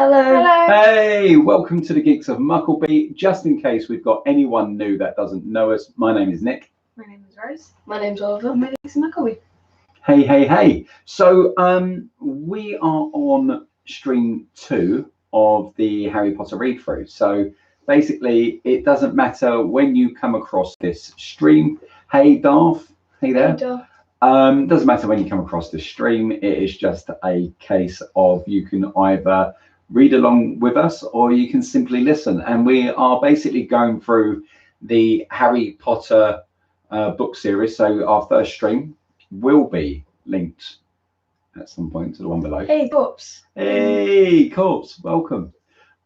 Hello. Hello. Hey, welcome to the Geeks of Mucklebee. Just in case we've got anyone new that doesn't know us, my name is Nick. My name is Rose. My name's Oliver. My name is Mucklebee. Hey. So we are on stream 2 of the Harry Potter read through. So basically, it doesn't matter when you come across this stream. Hey, Darth. Hey there. Hey, Darth. Doesn't matter when you come across this stream. It is just a case of you can either read along with us or you can simply listen. And we are basically going through the Harry Potter book series. So our first stream will be linked at some point to the one below. Hey, Corpse. Hey, Corpse, welcome.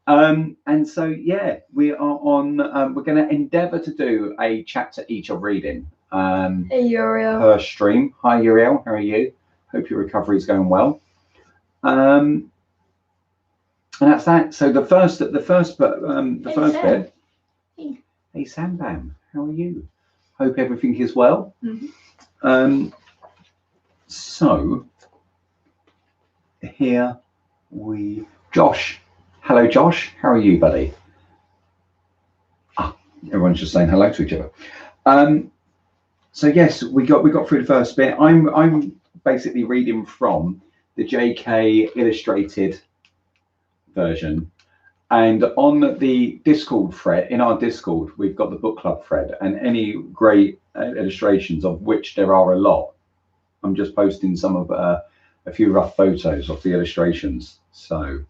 And so yeah, we are on. We're going to endeavour to do a chapter each of reading. Hey, Uriel. Per stream. Hi, Uriel. How are you? Hope your recovery is going well. And that's that. So the first bit. Hey, Sambam. How are you? Hope everything is well. Mm-hmm. So here we. Josh. Hello, Josh. How are you, buddy? Everyone's just saying hello to each other. So yes, we got through the first bit. I'm basically reading from the JK illustrated version, and on the Discord thread, in our Discord, we've got the book club thread, and any great illustrations, of which there are a lot. I'm just posting some of a few rough photos of the illustrations. So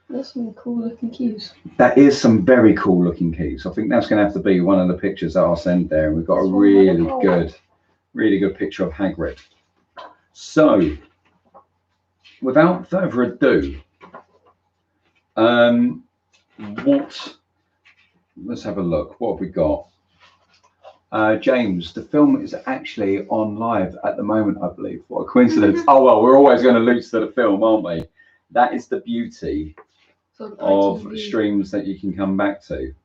There's some cool looking keys. that is some very cool looking keys. I think that's going to have to be one of the pictures that I'll send there. We've got a really good picture of Hagrid. So without further ado, let's have a look. What have we got? James, the film is actually on live at the moment, I believe. What a coincidence. Oh, well, we're always going to loop to the film, aren't we? That is the beauty of streams that you can come back to.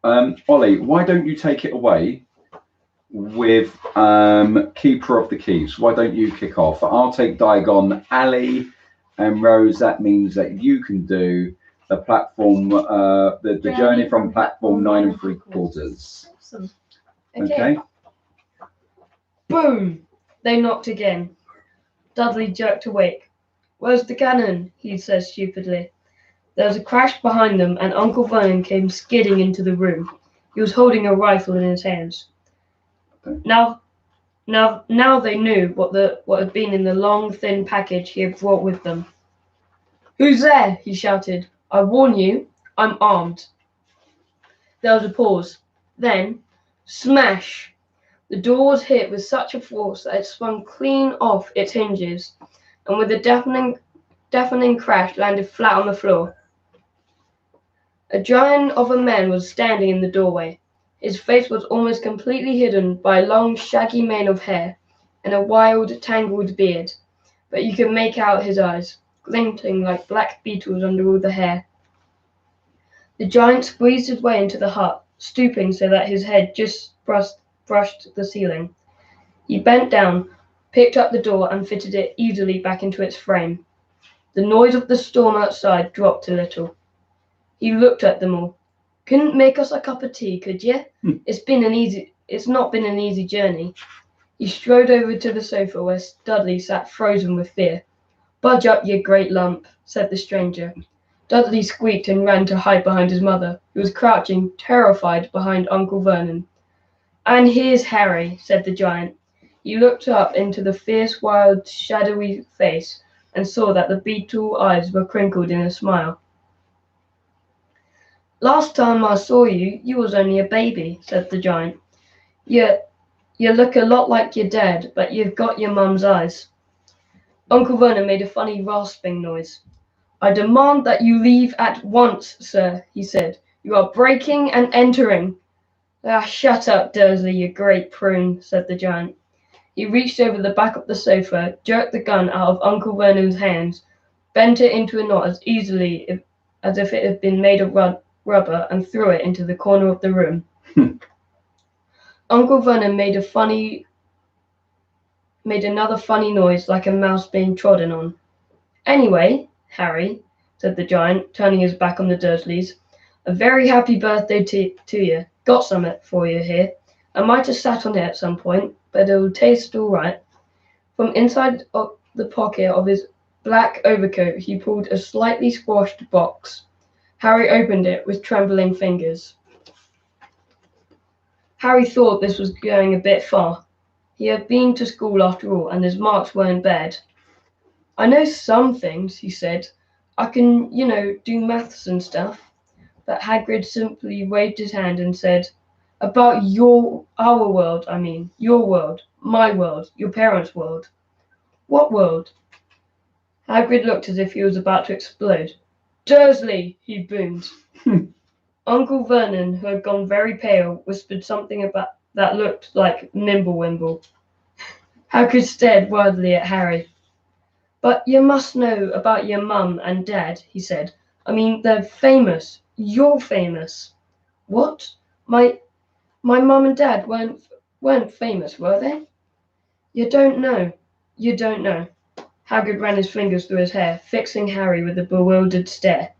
Ollie, why don't you take it away with Keeper of the Keys? Why don't you kick off? I'll take Diagon Alley, and Rose, that means that you can do the platform, the journey from platform 9 3/4. Awesome. Okay. Boom! They knocked again. Dudley jerked awake. Where's the cannon? He said stupidly. There was a crash behind them, and Uncle Vernon came skidding into the room. He was holding a rifle in his hands. Now they knew what had been in the long, thin package he had brought with them. Who's there? He shouted. I warn you, I'm armed. There was a pause. Then, smash! The door was hit with such a force that it swung clean off its hinges, and with a deafening crash landed flat on the floor. A giant of a man was standing in the doorway. His face was almost completely hidden by a long, shaggy mane of hair and a wild, tangled beard, but you could make out his eyes, glinting like black beetles under all the hair. The giant squeezed his way into the hut, stooping so that his head just brushed the ceiling. He bent down, picked up the door, and fitted it easily back into its frame. The noise of the storm outside dropped a little. He looked at them all. Couldn't make us a cup of tea, could you? It's not been an easy journey. He strode over to the sofa where Dudley sat frozen with fear. Budge up, you great lump, said the stranger. Dudley squeaked and ran to hide behind his mother, who was crouching, terrified, behind Uncle Vernon. And here's Harry, said the giant. He looked up into the fierce, wild, shadowy face and saw that the beetle eyes were crinkled in a smile. Last time I saw you, you was only a baby, said the giant. You look a lot like your dad, but you've got your mum's eyes. Uncle Vernon made a funny rasping noise. I demand that you leave at once, sir, he said. You are breaking and entering. Shut up, Dursley, you great prune, said the giant. He reached over the back of the sofa, jerked the gun out of Uncle Vernon's hands, bent it into a knot as easily as if it had been made of rubber, and threw it into the corner of the room. Uncle Vernon made another funny noise like a mouse being trodden on. Anyway, Harry, said the giant, turning his back on the Dursleys. "A very happy birthday to you. Got some for you here. I might have sat on it at some point, but it'll taste all right." From inside of the pocket of his black overcoat, he pulled a slightly squashed box. Harry opened it with trembling fingers. Harry thought this was going a bit far. He had been to school after all, and his marks weren't bad. "I know some things," he said. "I can, do maths and stuff." But Hagrid simply waved his hand and said, "About our world, I mean. Your world, my world, your parents' world." "What world?" Hagrid looked as if he was about to explode. "Dursley!" he boomed. Uncle Vernon, who had gone very pale, whispered something about that looked like Nimblewimble. Hagrid stared wildly at Harry. "But you must know about your mum and dad," he said. "I mean, they're famous. You're famous." "What? My mum and dad weren't famous, were they?" You don't know. Hagrid ran his fingers through his hair, fixing Harry with a bewildered stare.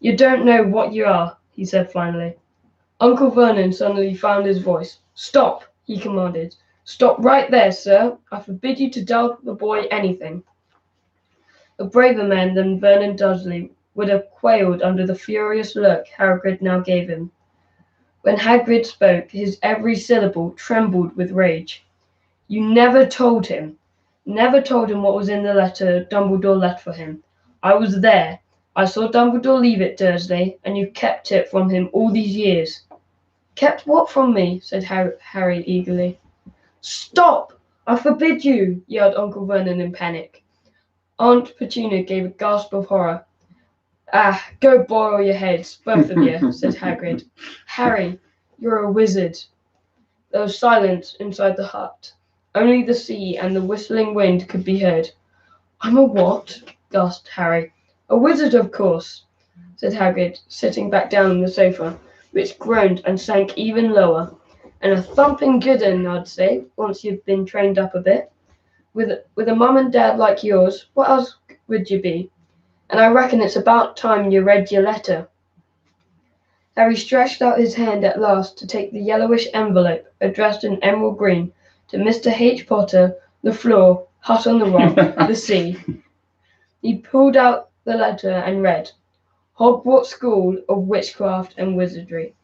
"You don't know what you are," he said finally. Uncle Vernon suddenly found his voice. "Stop," he commanded. "Stop right there, sir. I forbid you to tell the boy anything." A braver man than Vernon Dudley would have quailed under the furious look Hagrid now gave him. When Hagrid spoke, his every syllable trembled with rage. "You never told him what was in the letter Dumbledore left for him. I was there. I saw Dumbledore leave it, Dursley, and you kept it from him all these years." "Kept what from me?" said Harry eagerly. "Stop! I forbid you!" yelled Uncle Vernon in panic. Aunt Petunia gave a gasp of horror. "Ah, go boil your heads, both of you," said Hagrid. "Harry, you're a wizard." There was silence inside the hut. Only the sea and the whistling wind could be heard. "I'm a what?" gasped Harry. "A wizard, of course," said Hagrid, sitting back down on the sofa, which groaned and sank even lower. "And a thumping good 'un, I'd say, once you've been trained up a bit. With a mum and dad like yours, what else would you be? And I reckon it's about time you read your letter." Harry stretched out his hand at last to take the yellowish envelope, addressed in emerald green, to Mr. H. Potter, the floor, hut on the rock, the sea. He pulled out the letter and read, "Hogwarts School of Witchcraft and Wizardry.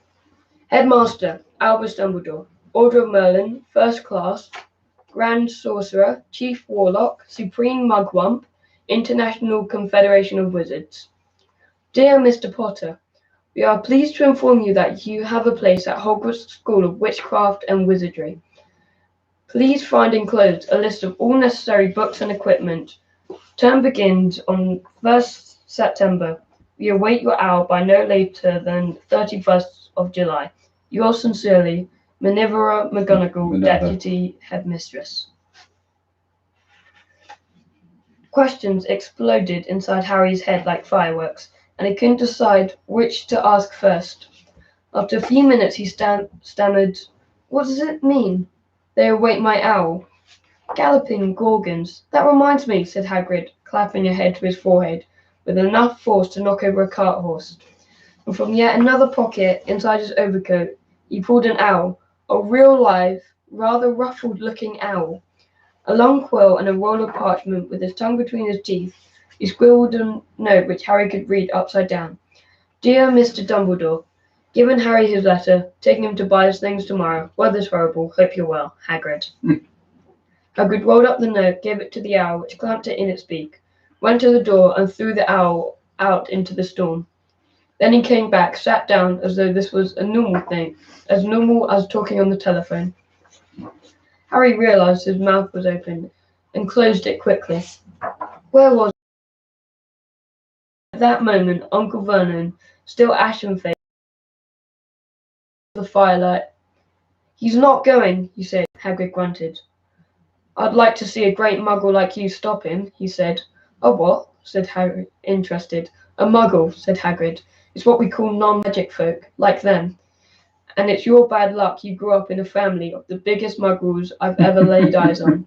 Headmaster, Albus Dumbledore. Order of Merlin, First Class, Grand Sorcerer, Chief Warlock, Supreme Mugwump, International Confederation of Wizards. Dear Mr. Potter, we are pleased to inform you that you have a place at Hogwarts School of Witchcraft and Wizardry. Please find enclosed a list of all necessary books and equipment. Term begins on 1st September. We await your hour by no later than 31st of July. Yours sincerely, Minerva McGonagall, Deputy Headmistress." Questions exploded inside Harry's head like fireworks, and he couldn't decide which to ask first. After a few minutes, he stammered, "What does it mean? They await my owl." "Galloping gorgons. That reminds me," said Hagrid, clapping a head to his forehead with enough force to knock over a cart horse. And from yet another pocket inside his overcoat, he pulled an owl, a real live, rather ruffled-looking owl. A long quill and a roll of parchment with his tongue between his teeth, he scribbled a note which Harry could read upside down. "Dear Mr. Dumbledore, given Harry his letter, taking him to buy his things tomorrow. Weather's horrible. Hope you're well. Hagrid." Hagrid rolled up the note, gave it to the owl, which clamped it in its beak, went to the door and threw the owl out into the storm. Then he came back, sat down as though this was a normal thing, as normal as talking on the telephone. Harry realized his mouth was open and closed it quickly. Where was At that moment, Uncle Vernon, still ashen-faced, the firelight. "He's not going," he said. Hagrid grunted. "I'd like to see a great muggle like you stop him," he said. "A what?" said Harry, interested. "A muggle," said Hagrid. "It's what we call non-magic folk, like them. And it's your bad luck you grew up in a family of the biggest muggles I've ever laid eyes on.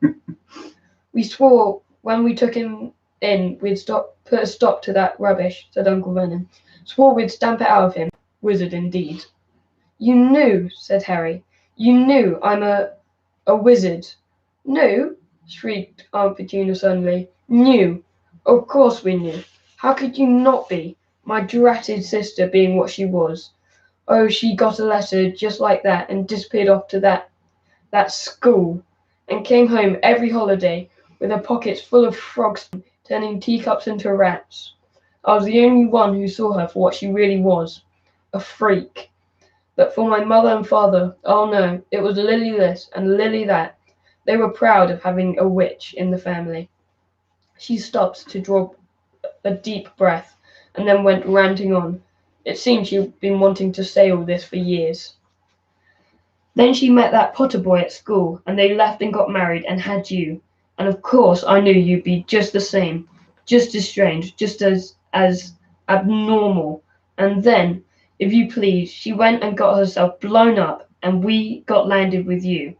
We swore when we took him in we'd stop put a stop to that rubbish, said Uncle Vernon. Swore we'd stamp it out of him. Wizard indeed. You knew, said Harry. You knew I'm a wizard. Knew? Shrieked Aunt Petunia suddenly. Knew. Of course we knew. How could you not be? My dratted sister being what she was. Oh, she got a letter just like that and disappeared off to that school and came home every holiday with her pockets full of frogs turning teacups into rats. I was the only one who saw her for what she really was, a freak. But for my mother and father, oh no, it was Lily this and Lily that. They were proud of having a witch in the family. She stopped to draw a deep breath and then went ranting on. It seemed she'd been wanting to say all this for years. Then she met that Potter boy at school, and they left and got married and had you. And of course I knew you'd be just the same, just as strange, just as abnormal. And then, if you please, she went and got herself blown up, and we got landed with you.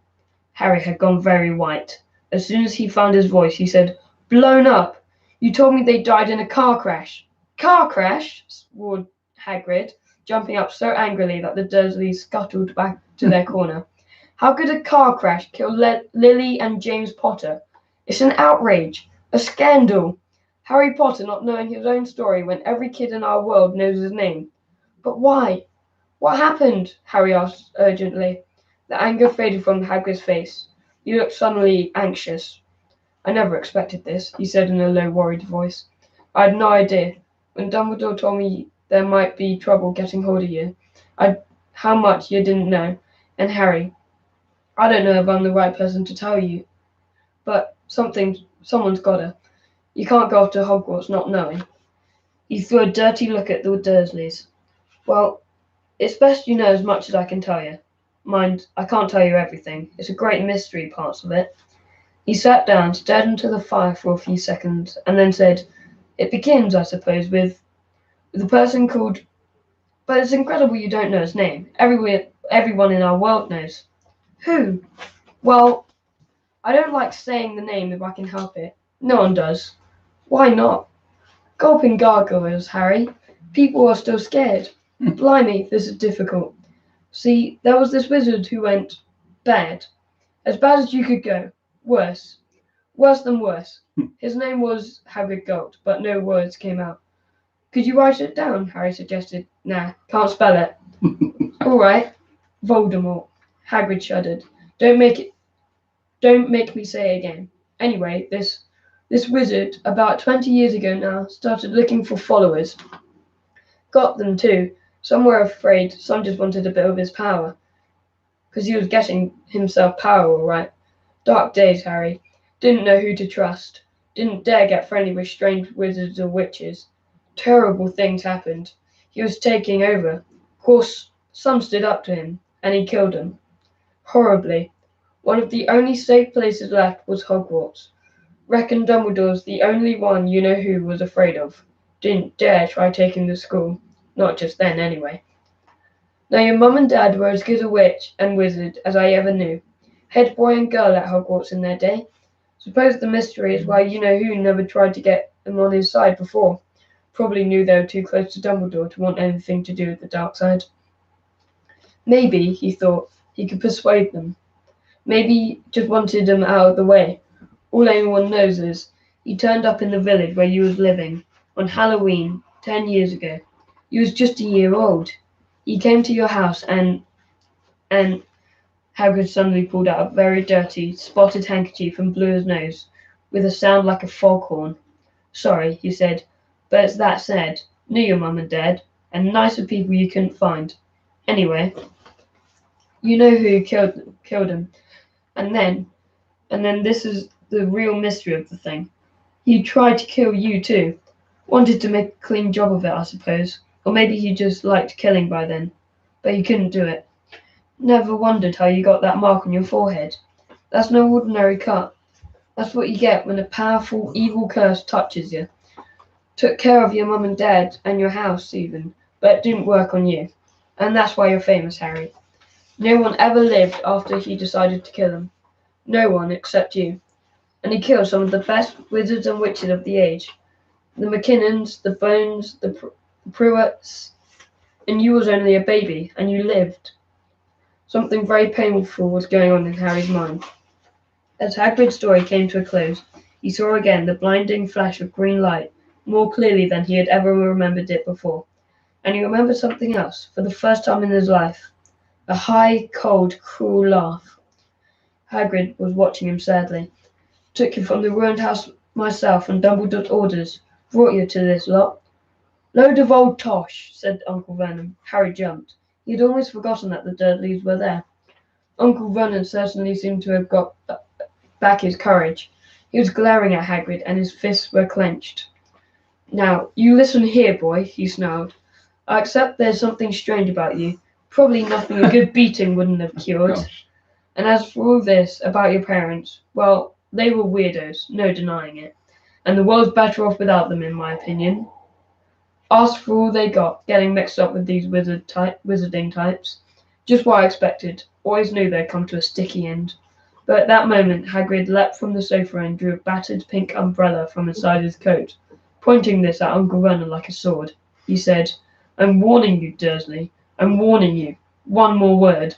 Harry had gone very white. As soon as he found his voice, he said, Blown up? You told me they died in a car crash. Car crash? Roared Hagrid, jumping up so angrily that the Dursleys scuttled back to their corner. How could a car crash kill Lily and James Potter? It's an outrage, a scandal. Harry Potter not knowing his own story when every kid in our world knows his name. But why? What happened? Harry asked urgently. The anger faded from Hagrid's face. He looked suddenly anxious. I never expected this, he said in a low, worried voice. I had no idea. When Dumbledore told me there might be trouble getting hold of you, how much you didn't know. And Harry, I don't know if I'm the right person to tell you, but someone's gotta. You can't go off to Hogwarts not knowing. He threw a dirty look at the Dursleys. Well, it's best you know as much as I can tell you. Mind, I can't tell you everything. It's a great mystery, parts of it. He sat down, stared into the fire for a few seconds, and then said, It begins, I suppose, with a person called... But it's incredible you don't know his name. Everyone in our world knows. Who? Well, I don't like saying the name if I can help it. No one does. Why not? Gulping gargoyles, Harry. People are still scared. Blimey, this is difficult. See, there was this wizard who went bad. As bad as you could go. Worse. Worse than worse. His name was Hagrid gulped, but no words came out. Could you write it down? Harry suggested. Nah, can't spell it. All right. Voldemort. Hagrid shuddered. Don't make me say it again. Anyway, this wizard, about 20 years ago now, started looking for followers. Got them too. Some were afraid, some just wanted a bit of his power. Because he was getting himself power, all right. Dark days, Harry. Didn't know who to trust. Didn't dare get friendly with strange wizards or witches. Terrible things happened. He was taking over. Of course, some stood up to him, and he killed them. Horribly. One of the only safe places left was Hogwarts. Reckon Dumbledore's the only one you know who was afraid of. Didn't dare try taking the school. Not just then, anyway. Now your mum and dad were as good a witch and wizard as I ever knew. Head boy and girl at Hogwarts in their day. Suppose the mystery is why you know who never tried to get them on his side before. Probably knew they were too close to Dumbledore to want anything to do with the dark side. Maybe, he thought, he could persuade them. Maybe he just wanted them out of the way. All anyone knows is he turned up in the village where you was living on Halloween 10 years ago. You was just a year old. He came to your house and Hagrid suddenly pulled out a very dirty, spotted handkerchief and blew his nose, with a sound like a foghorn. Sorry, he said, but it's that sad. Knew your mum and dad, and nicer people you couldn't find. Anyway, you know who killed him. And then this is the real mystery of the thing. He tried to kill you too. Wanted to make a clean job of it, I suppose. Or maybe he just liked killing by then. But he couldn't do it. Never wondered how you got that mark on your forehead. That's no ordinary cut. That's what you get when a powerful, evil curse touches you. Took care of your mum and dad and your house even, but it didn't work on you. And that's why you're famous, Harry. No one ever lived after he decided to kill him. No one except you. And he killed some of the best wizards and witches of the age. The McKinnons, the Bones, the Pruitts, and you was only a baby, and you lived. Something very painful was going on in Harry's mind. As Hagrid's story came to a close, he saw again the blinding flash of green light more clearly than he had ever remembered it before. And he remembered something else, for the first time in his life. A high, cold, cruel laugh. Hagrid was watching him sadly. Took you from the ruined house myself on Dumbledore's orders. Brought you to this lot. Load of old tosh, said Uncle Vernon. Harry jumped. He had almost forgotten that the Dudleys were there. Uncle Vernon certainly seemed to have got back his courage. He was glaring at Hagrid, and his fists were clenched. Now, you listen here, boy, he snarled. I accept there's something strange about you. Probably nothing a good beating wouldn't have cured. Gosh. And as for all this about your parents, well, they were weirdos, no denying it. And the world's better off without them, in my opinion. Asked for all they got, getting mixed up with these wizarding types. Just what I expected. Always knew they'd come to a sticky end. But at that moment, Hagrid leapt from the sofa and drew a battered pink umbrella from inside his coat, pointing this at Uncle Vernon like a sword. He said, I'm warning you, Dursley. I'm warning you. One more word.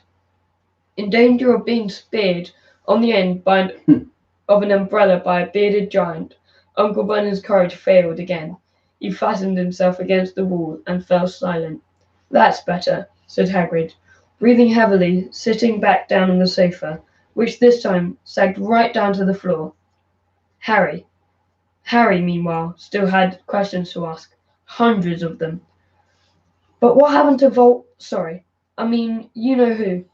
In danger of being speared on the end of an umbrella by a bearded giant, Uncle Vernon's courage failed again. He fastened himself against the wall and fell silent. That's better, said Hagrid, breathing heavily, sitting back down on the sofa, which this time sagged right down to the floor. Harry, meanwhile, still had questions to ask. Hundreds of them. But what happened to you know who.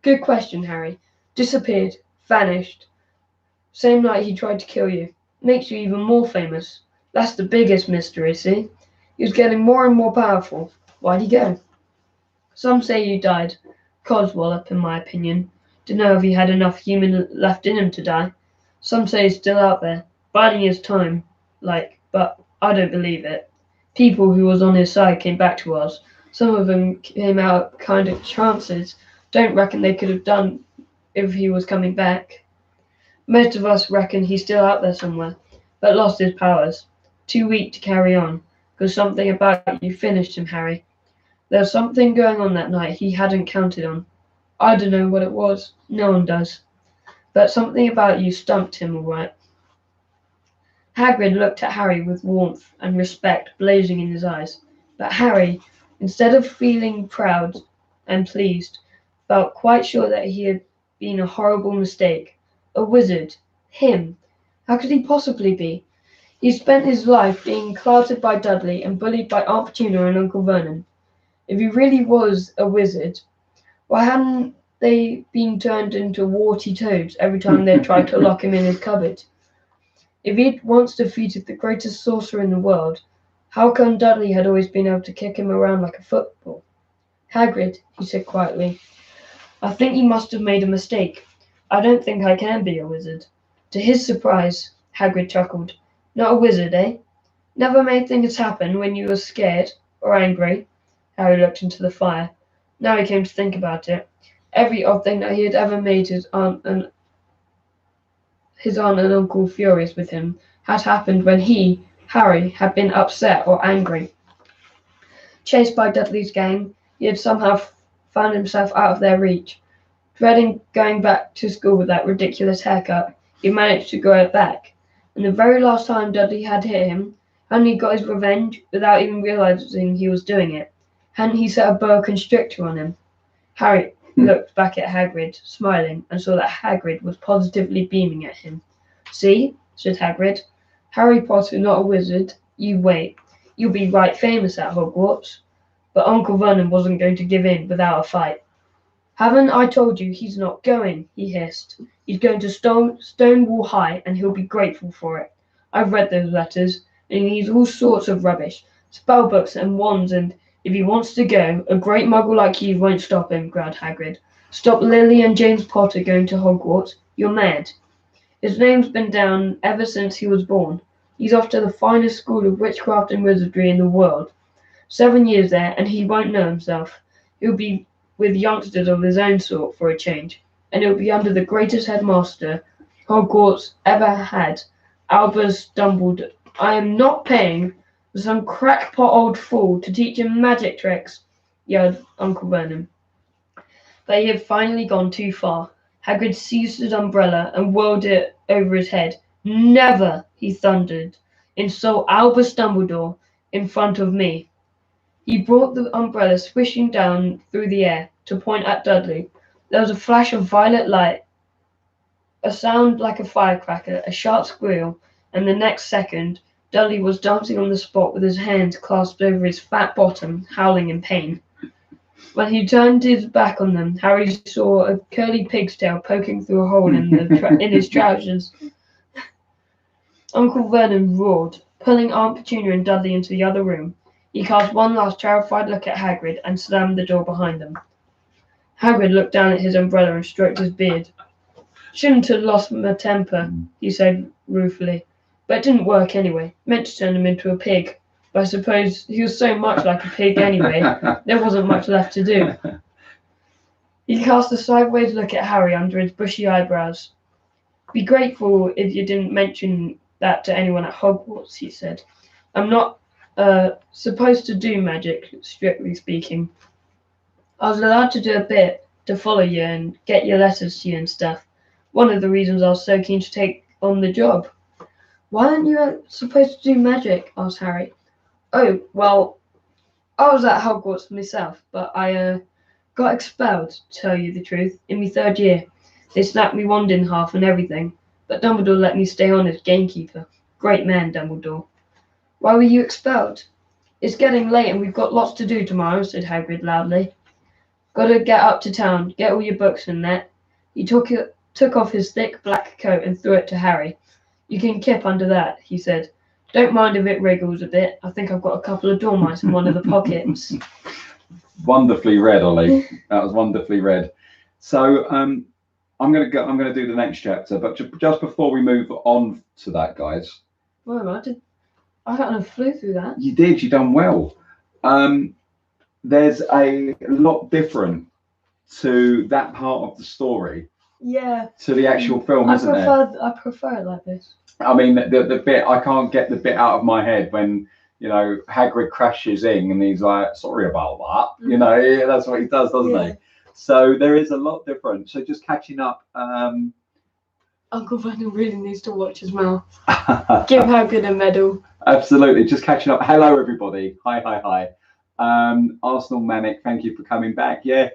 Good question, Harry. Disappeared. Vanished. Same night he tried to kill you. Makes you even more famous. That's the biggest mystery, see? He was getting more and more powerful. Why'd he go? Some say you died. Codswallop, in my opinion. Dunno if he had enough human left in him to die. Some say he's still out there, biding his time, but I don't believe it. People who was on his side came back to us. Some of them came out kind of chances. Don't reckon they could have done if he was coming back. Most of us reckon he's still out there somewhere, but lost his powers. Too weak to carry on, because something about you finished him, Harry. There was something going on that night he hadn't counted on. I don't know what it was. No one does. But something about you stumped him all right. Hagrid looked at Harry with warmth and respect blazing in his eyes. But Harry, instead of feeling proud and pleased, felt quite sure that he had been a horrible mistake. A wizard. Him. How could he possibly be? He spent his life being clouted by Dudley and bullied by Aunt Petunia and Uncle Vernon. If he really was a wizard, why hadn't they been turned into warty toads every time they tried to lock him in his cupboard? If he'd once defeated the greatest sorcerer in the world, how come Dudley had always been able to kick him around like a football? Hagrid, he said quietly, I think you must have made a mistake. I don't think I can be a wizard. To his surprise, Hagrid chuckled. Not a wizard, eh? Never made things happen when you were scared or angry? Harry looked into the fire. Now he came to think about it. Every odd thing that he had ever made his aunt and uncle furious with him had happened when he, Harry, had been upset or angry. Chased by Dudley's gang, he had somehow found himself out of their reach. Dreading going back to school with that ridiculous haircut, he managed to grow it back. And the very last time Dudley had hit him, hadn't he got his revenge without even realizing he was doing it? Hadn't he set a boa constrictor on him? Harry looked back at Hagrid, smiling, and saw that Hagrid was positively beaming at him. See, said Hagrid, Harry Potter not a wizard. You wait. You'll be right famous at Hogwarts. But Uncle Vernon wasn't going to give in without a fight. Haven't I told you he's not going, he hissed. He's going to Stonewall High, and he'll be grateful for it. I've read those letters, and he needs all sorts of rubbish. Spellbooks and wands, and if he wants to go, a great muggle like you won't stop him, growled Hagrid. Stop Lily and James Potter going to Hogwarts? You're mad. His name's been down ever since he was born. He's off to the finest school of witchcraft and wizardry in the world. 7 years there, and he won't know himself. He'll be with youngsters of his own sort for a change, and he'll be under the greatest headmaster Hogwarts ever had, Albus I am not paying for some crackpot old fool to teach him magic tricks, yelled Uncle Vernon. But he had finally gone too far. Hagrid seized his umbrella and whirled it over his head. Never, he thundered, insult Albus Dumbledore in front of me. He brought the umbrella swishing down through the air to point at Dudley. There was a flash of violet light, a sound like a firecracker, a sharp squeal, and the next second, Dudley was dancing on the spot with his hands clasped over his fat bottom, howling in pain. When he turned his back on them, Harry saw a curly pig's tail poking through a hole in his trousers. Uncle Vernon roared, pulling Aunt Petunia and Dudley into the other room. He cast one last terrified look at Hagrid and slammed the door behind them. Hagrid looked down at his umbrella and stroked his beard. Shouldn't have lost my temper, he said ruefully. But it didn't work anyway. Meant to turn him into a pig. But I suppose he was so much like a pig anyway, there wasn't much left to do. He cast a sideways look at Harry under his bushy eyebrows. Be grateful if you didn't mention that to anyone at Hogwarts, he said. I'm not supposed to do magic, strictly speaking. I was allowed to do a bit to follow you and get your letters to you and stuff. One of the reasons I was so keen to take on the job. Why aren't you supposed to do magic? Asked Harry. Oh, well, I was at Hogwarts myself, but I got expelled, to tell you the truth, in my 3rd year. They snapped me wand in half and everything, but Dumbledore let me stay on as gamekeeper. Great man, Dumbledore. Why were you expelled? It's getting late and we've got lots to do tomorrow, said Hagrid loudly. Gotta get up to town, get all your books and that. He took off his thick black coat and threw it to Harry. You can kip under that, he said. Don't mind if it wriggles a bit. I think I've got a couple of dormice in one of the pockets. Wonderfully read, Ollie. That was wonderfully read. So I'm gonna do the next chapter, but just before we move on to that, guys. Well, I kind of flew through that. You did. You done well. There's a lot different to that part of the story. Yeah. To the actual film, isn't there? I prefer it like this. I mean, the bit, I can't get the bit out of my head when, you know, Hagrid crashes in and he's like, sorry about that. You know, that's what he does, doesn't he? So there is a lot different. So just catching up. Uncle Vernon really needs to watch his mouth. Give Hagrid a medal. Absolutely. Just catching up. Hello, everybody. Hi. Arsenal Manic, thank you for coming back. Yeah.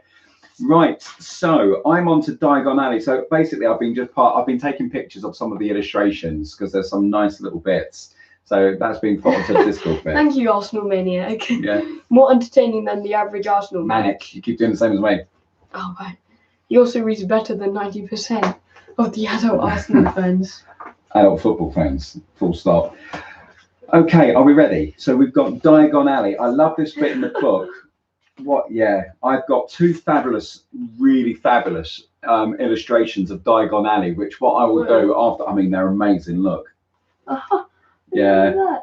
Right, so I'm on to Diagon Alley. So basically, I've been taking pictures of some of the illustrations because there's some nice little bits. So that's been put onto the Discord bit. Thank you, Arsenal Maniac. Yeah. More entertaining than the average Arsenal Manic. You keep doing the same as me. Oh, right. He also reads better than 90% of the adult Arsenal fans. Adult football fans, full stop. Okay, are we ready? So we've got Diagon Alley. I love this bit in the book. I've got two really fabulous illustrations of Diagon Alley, which what I will do after, I mean, they're amazing, look. Yeah.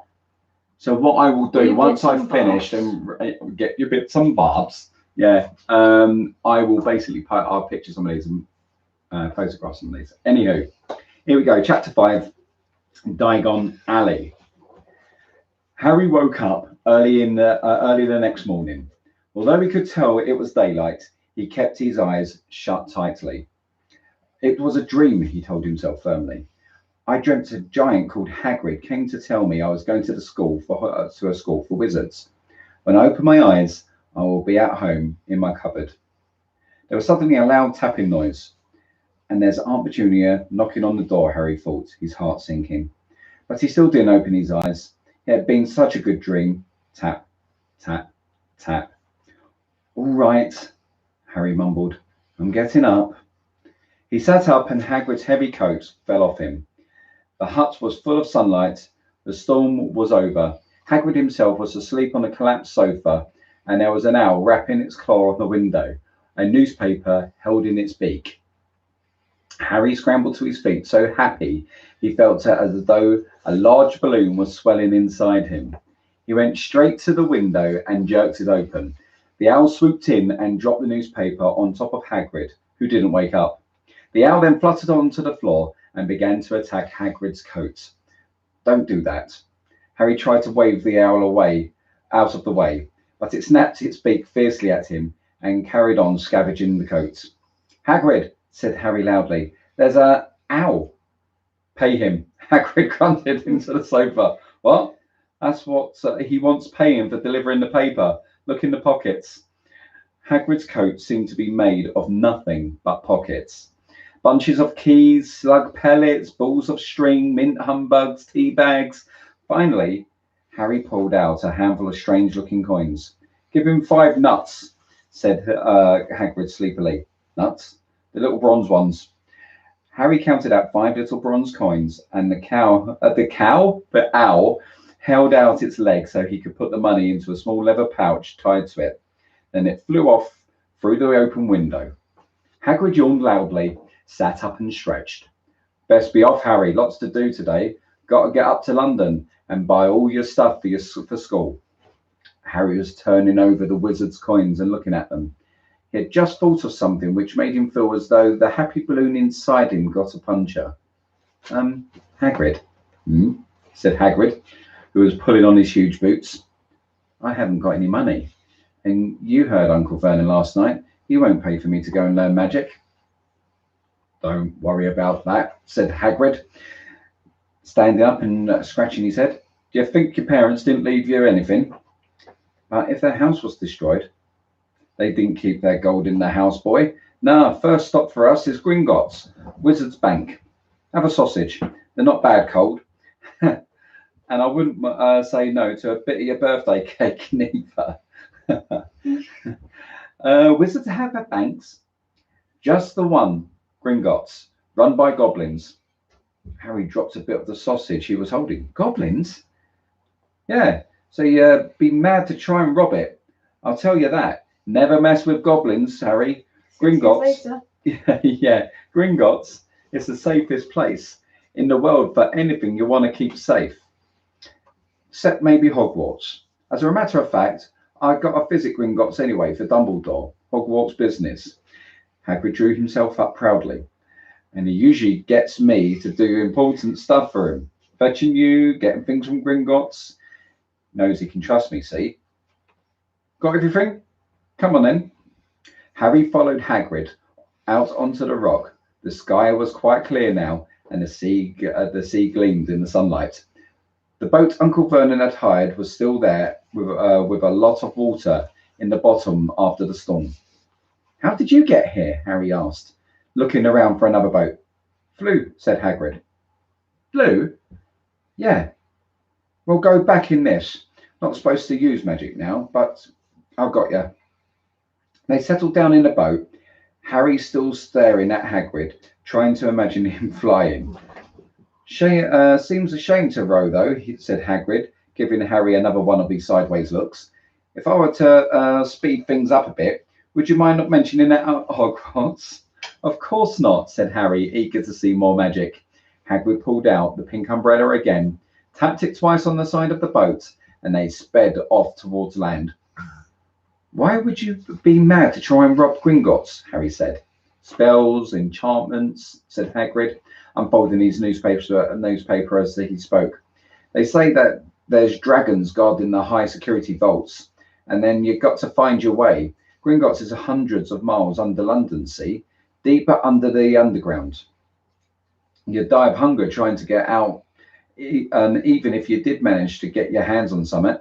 So what I will do, once I've finished and get your bits and bobs, I will basically I'll picture some of these and photograph some of these. Anywho, here we go, chapter 5, Diagon Alley. Harry woke up early the next morning. Although he could tell it was daylight, he kept his eyes shut tightly. It was a dream, he told himself firmly. I dreamt a giant called Hagrid came to tell me I was going to a school for wizards. When I open my eyes, I will be at home in my cupboard. There was suddenly a loud tapping noise, and there's Aunt Petunia knocking on the door, Harry thought, his heart sinking. But he still didn't open his eyes. It had been such a good dream. Tap, tap, tap. All right, Harry mumbled. I'm getting up. He sat up and Hagrid's heavy coat fell off him. The hut was full of sunlight. The storm was over. Hagrid himself was asleep on a collapsed sofa, and there was an owl rapping its claw on the window, a newspaper held in its beak. Harry scrambled to his feet, so happy he felt as though a large balloon was swelling inside him. He went straight to the window and jerked it open. The owl swooped in and dropped the newspaper on top of Hagrid, who didn't wake up. The owl then fluttered onto the floor and began to attack Hagrid's coat. Don't do that. Harry tried to wave the owl away, out of the way, but it snapped its beak fiercely at him and carried on scavenging the coats. Hagrid, said Harry loudly, there's a owl. Pay him. Hagrid grunted into the sofa. What? That's what he wants paying for delivering the paper. Look in the pockets. Hagrid's coat seemed to be made of nothing but pockets. Bunches of keys, slug pellets, balls of string, mint humbugs, tea bags. Finally, Harry pulled out a handful of strange-looking coins. Give him 5 nuts, said Hagrid sleepily. Nuts? The little bronze ones. Harry counted out 5 little bronze coins, and the owl, held out its leg so he could put the money into a small leather pouch tied to it. Then it flew off through the open window. Hagrid yawned loudly, sat up and stretched. Best be off, Harry. Lots to do today. Got to get up to London and buy all your stuff for school. Harry was turning over the wizard's coins and looking at them. He had just thought of something which made him feel as though the happy balloon inside him got a puncture. Hagrid, said Hagrid, who was pulling on his huge boots. I haven't got any money. And you heard Uncle Vernon last night. He won't pay for me to go and learn magic. Don't worry about that, said Hagrid, standing up and scratching his head. Do you think your parents didn't leave you anything? But if their house was destroyed, they didn't keep their gold in the house, boy. No, first stop for us is Gringotts, Wizard's Bank. Have a sausage. They're not bad cold. And I wouldn't say no to a bit of your birthday cake neither. Wizards have banks? Just the one, Gringotts, run by goblins. Harry dropped a bit of the sausage he was holding. Goblins? Yeah, so you'd be mad to try and rob it. I'll tell you that. Never mess with goblins, Harry. Gringotts. Yeah, Gringotts is the safest place in the world for anything you want to keep safe. Except maybe Hogwarts. As a matter of fact, I got to visit Gringotts anyway for Dumbledore, Hogwarts business. Hagrid drew himself up proudly. And he usually gets me to do important stuff for him. Fetching you, getting things from Gringotts. Knows he can trust me, see? Got everything? Come on then. Harry followed Hagrid out onto the rock. The sky was quite clear now, and the sea gleamed in the sunlight. The boat Uncle Vernon had hired was still there, with a lot of water in the bottom after the storm. How did you get here? Harry asked, looking around for another boat. Flew, said Hagrid. Flew? Yeah. We'll go back in this. Not supposed to use magic now, but I've got you. They settled down in the boat, Harry still staring at Hagrid, trying to imagine him flying. Seems a shame to row, though, said Hagrid, giving Harry another one of these sideways looks. If I were to speed things up a bit, would you mind not mentioning that at Hogwarts? Of course not, said Harry, eager to see more magic. Hagrid pulled out the pink umbrella again, tapped it twice on the side of the boat, and they sped off towards land. Why would you be mad to try and rob Gringotts? Harry said. Spells, enchantments, said Hagrid, unfolding his newspaper as he spoke. They say that there's dragons guarding the high security vaults, and then you've got to find your way. Gringotts is hundreds of miles under London, see? Deeper under the underground. You'd die of hunger trying to get out, and even if you did manage to get your hands on something.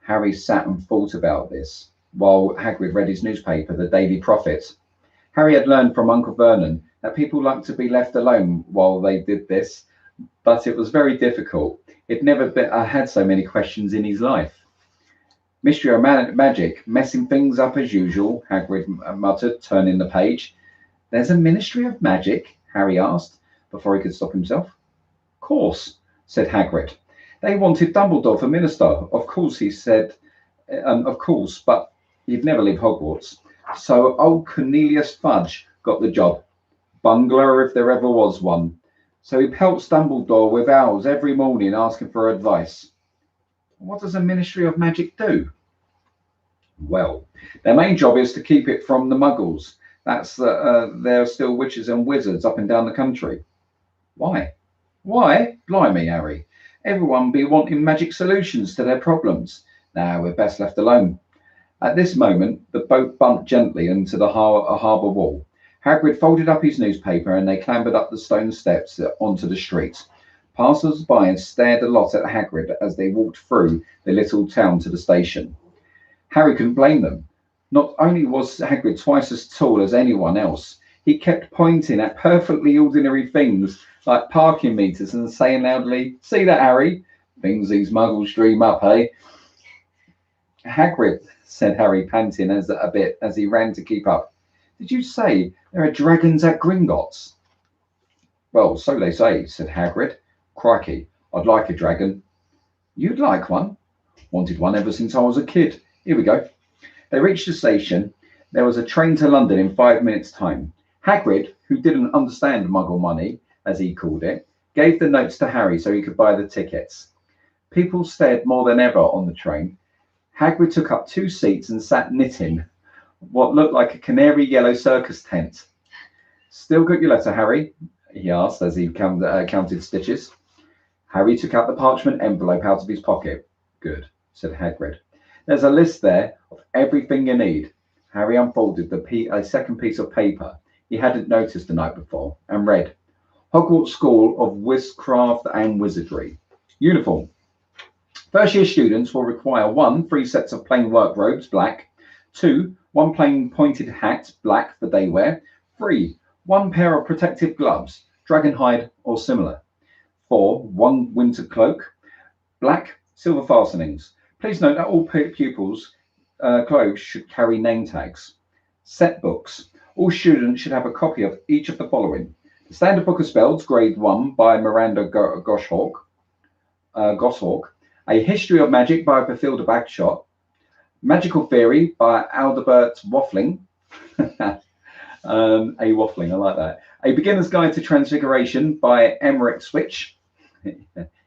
Harry sat and thought about this, while Hagrid read his newspaper, The Daily Prophet. Harry had learned from Uncle Vernon that people liked to be left alone while they did this, but it was very difficult. He'd never had so many questions in his life. Mystery of magic, messing things up as usual, Hagrid muttered, turning the page. There's a Ministry of Magic? Harry asked, before he could stop himself. Of course, said Hagrid. They wanted Dumbledore for minister. Of course, he said, of course, but he'd never leave Hogwarts. So old Cornelius Fudge got the job. Bungler if there ever was one. So he pelts Dumbledore with owls every morning asking for advice. What does a Ministry of Magic do? Well, their main job is to keep it from the Muggles. That's there are still witches and wizards up and down the country. Why? Why? Blimey, Harry. Everyone be wanting magic solutions to their problems. Now we're best left alone. At this moment, the boat bumped gently into the harbour wall. Hagrid folded up his newspaper and they clambered up the stone steps onto the street. Passers-by stared a lot at Hagrid as they walked through the little town to the station. Harry couldn't blame them. Not only was Hagrid twice as tall as anyone else, he kept pointing at perfectly ordinary things like parking meters and saying loudly, "See that, Harry? Things these muggles dream up, eh?" "Hagrid," said Harry, panting a bit as he ran to keep up. "Did you say there are dragons at Gringotts?" "Well, so they say," said Hagrid. "Crikey, I'd like a dragon." "You'd like one?" "Wanted one ever since I was a kid. Here we go." They reached the station. There was a train to London in 5 minutes' time. Hagrid, who didn't understand muggle money, as he called it, gave the notes to Harry so he could buy the tickets. People stared more than ever on the train. Hagrid took up 2 seats and sat knitting what looked like a canary yellow circus tent. "Still got your letter, Harry?" he asked as he counted stitches. Harry took out the parchment envelope out of his pocket. "Good," said Hagrid. "There's a list there of everything you need." Harry unfolded a second piece of paper he hadn't noticed the night before and read, "Hogwarts School of Witchcraft and Wizardry. Uniform. First year students will require 1, 3 sets of plain work robes, black. 2, 1 plain pointed hat, black for day wear. 3, 1 pair of protective gloves, dragon hide or similar. 4, 1 winter cloak, black, silver fastenings. Please note that all pupils' clothes should carry name tags. Set books. All students should have a copy of each of the following: The Standard Book of Spells, Grade 1 by Miranda Goshawk. A History of Magic by Bathilda Bagshot. Magical Theory by Aldebert Waffling. A Waffling, I like that. A Beginner's Guide to Transfiguration by Emmerich Switch.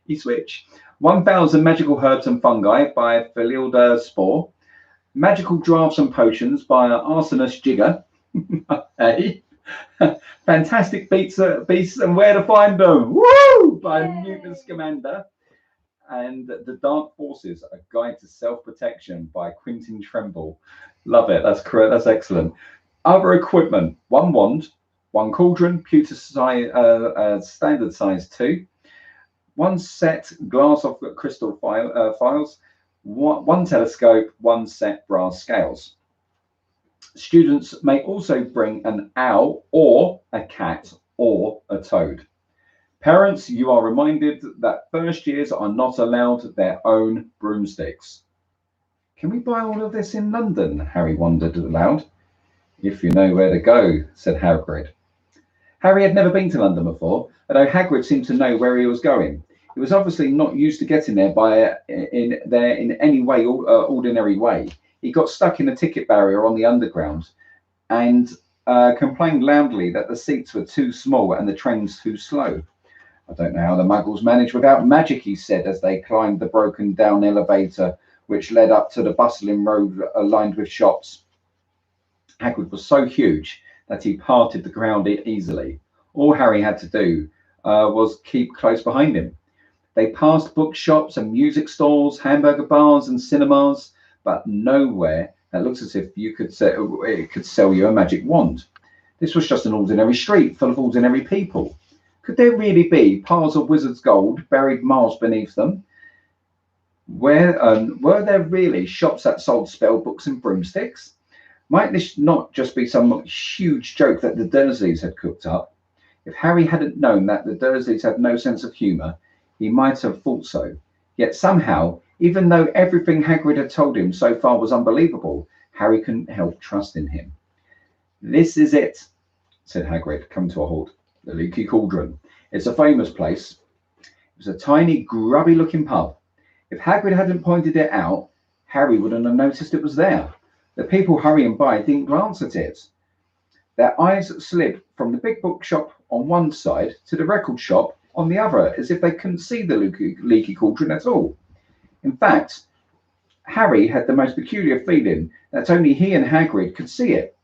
He switch. 1000 Magical Herbs and Fungi by Phililda Spore. Magical Draughts and Potions by Arsonus Jigger. Hey. Fantastic Beasts and Where to Find Them. Woo! By Newton Scamander. And The Dark Forces, A Guide to Self-Protection by Quentin Tremble. Love it. That's correct. That's excellent. Other equipment: 1 wand, 1 cauldron, pewter size, standard size 2, 1 set glass of crystal files, 1 telescope, 1 set brass scales. Students may also bring an owl or a cat or a toad. Parents, you are reminded that first years are not allowed their own broomsticks. Can we buy all of this in London? Harry wondered aloud. If you know where to go, said Hagrid. Harry had never been to London before, although Hagrid seemed to know where he was going. He was obviously not used to getting there in any way, ordinary way. He got stuck in the ticket barrier on the underground and complained loudly that the seats were too small and the trains too slow. I don't know how the Muggles manage without magic, he said as they climbed the broken down elevator which led up to the bustling road lined with shops. Hagrid was so huge that he parted the ground easily. All Harry had to do was keep close behind him. They passed bookshops and music stalls, hamburger bars and cinemas, but nowhere that looks as if it could sell you a magic wand. This was just an ordinary street full of ordinary people. Could there really be piles of wizard's gold buried miles beneath them? Were there really shops that sold spell books and broomsticks? Might this not just be some huge joke that the Dursleys had cooked up? If Harry hadn't known that the Dursleys had no sense of humour, he might have thought so. Yet somehow, even though everything Hagrid had told him so far was unbelievable, Harry couldn't help trusting him. This is it, said Hagrid, coming to a halt. The Leaky Cauldron. It's a famous place. It was a tiny, grubby-looking pub. If Hagrid hadn't pointed it out, Harry wouldn't have noticed it was there. The people hurrying by didn't glance at it. Their eyes slid from the big bookshop on one side to the record shop on the other, as if they couldn't see the Leaky Cauldron at all. In fact, Harry had the most peculiar feeling that only he and Hagrid could see it.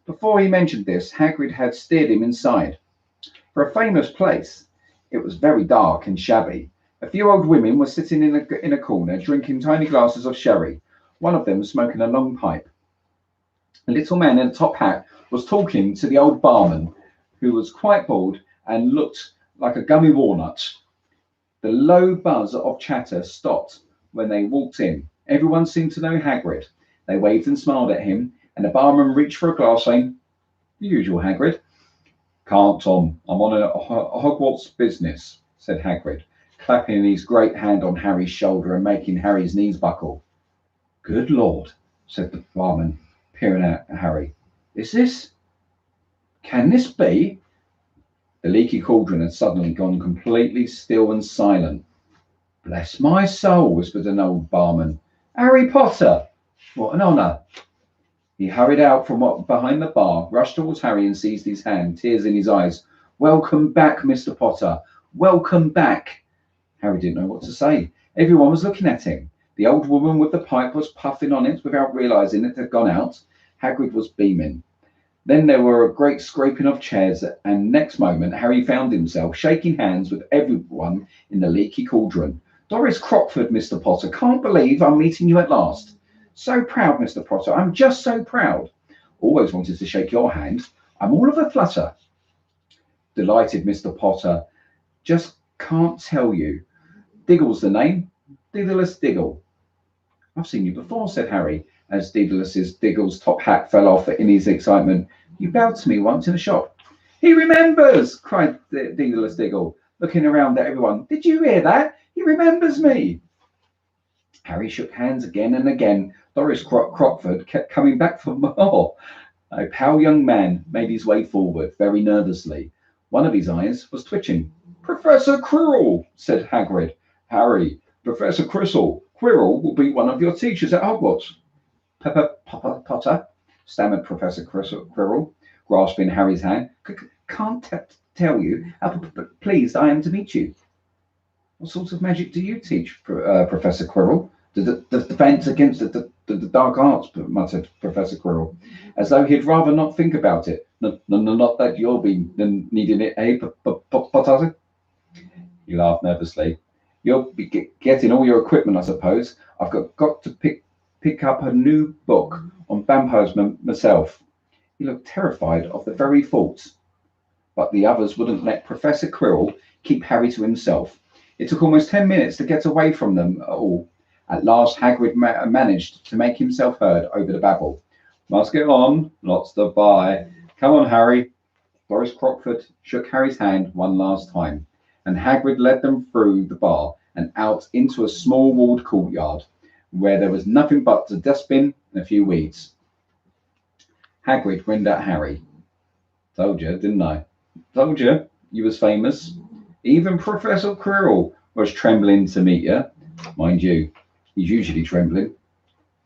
Before he mentioned this, Hagrid had steered him inside. For a famous place, it was very dark and shabby. A few old women were sitting in a corner drinking tiny glasses of sherry. One of them was smoking a long pipe. A little man in a top hat was talking to the old barman, who was quite bald and looked like a gummy walnut. The low buzz of chatter stopped when they walked in. Everyone seemed to know Hagrid. They waved and smiled at him, and the barman reached for a glass, saying, "The usual, Hagrid." "Can't, Tom. I'm on a Hogwarts business," said Hagrid, clapping his great hand on Harry's shoulder and making Harry's knees buckle. "Good Lord," said the barman, peering at Harry. Can this be?" The leaky cauldron had suddenly gone completely still and silent. "Bless my soul," whispered an old barman. "Harry Potter! What an honour!" He hurried out from behind the bar, rushed towards Harry and seized his hand, tears in his eyes. "Welcome back, Mr. Potter. Welcome back." Harry didn't know what to say. Everyone was looking at him. The old woman with the pipe was puffing on it without realising it had gone out. Hagrid was beaming. Then there were a great scraping of chairs, and next moment Harry found himself shaking hands with everyone in the leaky cauldron. "Doris Crockford, Mr. Potter. Can't believe I'm meeting you at last. So proud, Mr. Potter. I'm just so proud. Always wanted to shake your hand. I'm all of a flutter." "Delighted, Mr. Potter. Just can't tell you. Diggle's the name. Diggle's Diggle." "I've seen you before," said Harry, as Diggle's top hat fell off in his excitement. "You bowed to me once in a shop." "He remembers!" cried Diggle's Diggle, looking around at everyone. "Did you hear that? He remembers me." Harry shook hands again and again. Doris Crockford kept coming back for more. A pale young man made his way forward, very nervously. One of his eyes was twitching. "Professor Quirrell," said Hagrid. "Harry, Professor Quirrell will be one of your teachers at Hogwarts." Potter," stammered Professor Quirrell, grasping Harry's hand. "Can't tell you how pleased I am to meet you." "What sort of magic do you teach, Professor Quirrell?" The defence against the dark arts," muttered Professor Quirrell, as though he'd rather not think about it. Not that you'll be needing it, eh, Potter?" He laughed nervously. "You'll be getting all your equipment, I suppose. I've got to pick up a new book on vampires myself." He looked terrified of the very thought. But the others wouldn't let Professor Quirrell keep Harry to himself. It took almost 10 minutes to get away from them all. At last, Hagrid managed to make himself heard over the babble. "Must get on. Lots to buy. Come on, Harry." Doris Crockford shook Harry's hand one last time, and Hagrid led them through the bar and out into a small walled courtyard, where there was nothing but a dustbin and a few weeds. Hagrid grinned at Harry. "Told you, didn't I? Told you was famous. Even Professor Quirrell was trembling to meet you. Mind you, he's usually trembling."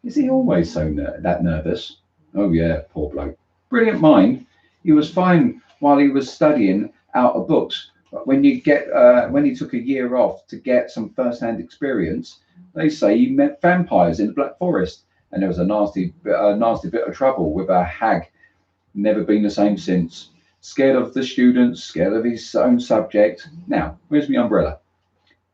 "Is he always so that nervous?" "Oh yeah, poor bloke. Brilliant mind. He was fine while he was studying out of books, but when he took a year off to get some first-hand experience, they say he met vampires in the Black Forest, and there was a nasty bit of trouble with a hag. Never been the same since. Scared of the students, scared of his own subject. Now, where's my umbrella?"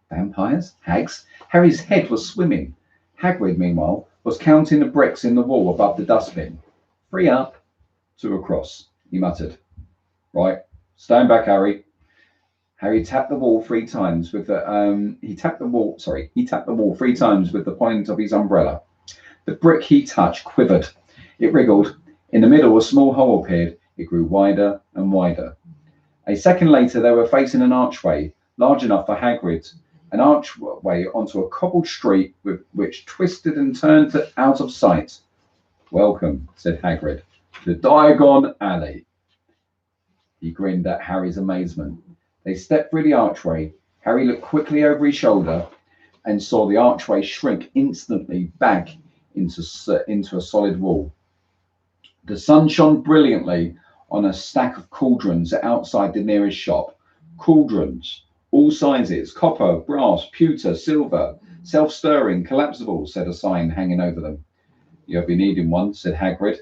Vampires? Hags? Harry's head was swimming. Hagrid, meanwhile, was counting the bricks in the wall above the dustbin. "3 up, 2 across," he muttered. "Right, stand back, Harry." Harry tapped the wall 3 times with the he tapped the wall 3 times with the point of his umbrella. The brick he touched quivered. It wriggled. In the middle, a small hole appeared. It grew wider and wider. A second later, they were facing an archway large enough for Hagrid, an archway onto a cobbled street which twisted and turned out of sight. "Welcome," said Hagrid, "to Diagon Alley." He grinned at Harry's amazement. They stepped through the archway. Harry looked quickly over his shoulder and saw the archway shrink instantly back into a solid wall. The sun shone brilliantly on a stack of cauldrons outside the nearest shop. Cauldrons, all sizes, copper, brass, pewter, silver, self-stirring, collapsible, said a sign hanging over them. "You'll be needing one," said Hagrid,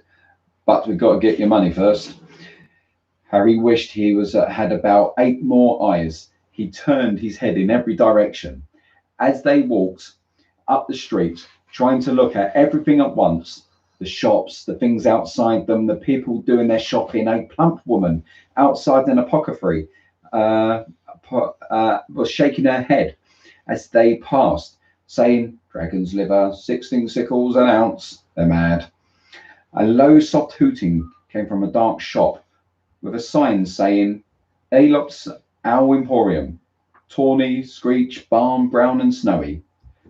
"but we've got to get your money first." Harry wished he had about 8 more eyes. He turned his head in every direction. As they walked up the street, trying to look at everything at once, the shops, the things outside them, the people doing their shopping, a plump woman outside an apothecary was shaking her head as they passed, saying, "Dragon's liver, 16 sickles an ounce, they're mad." A low, soft hooting came from a dark shop with a sign saying, "Aelop's Owl Emporium, tawny, screech, balm, brown and snowy."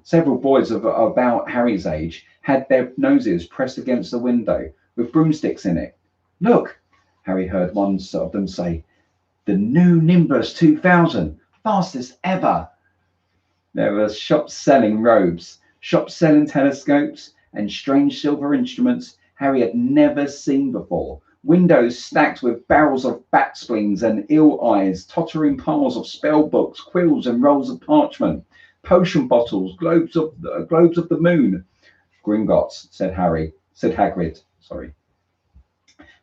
Several boys of about Harry's age had their noses pressed against the window with broomsticks in it. "Look," Harry heard one of them say, "the new Nimbus 2000, fastest ever." There were shops selling robes, shops selling telescopes and strange silver instruments Harry had never seen before. Windows stacked with barrels of bat spleens and eel eyes, tottering piles of spell books, quills and rolls of parchment, potion bottles, globes of the moon. "Gringotts," said Hagrid. Sorry.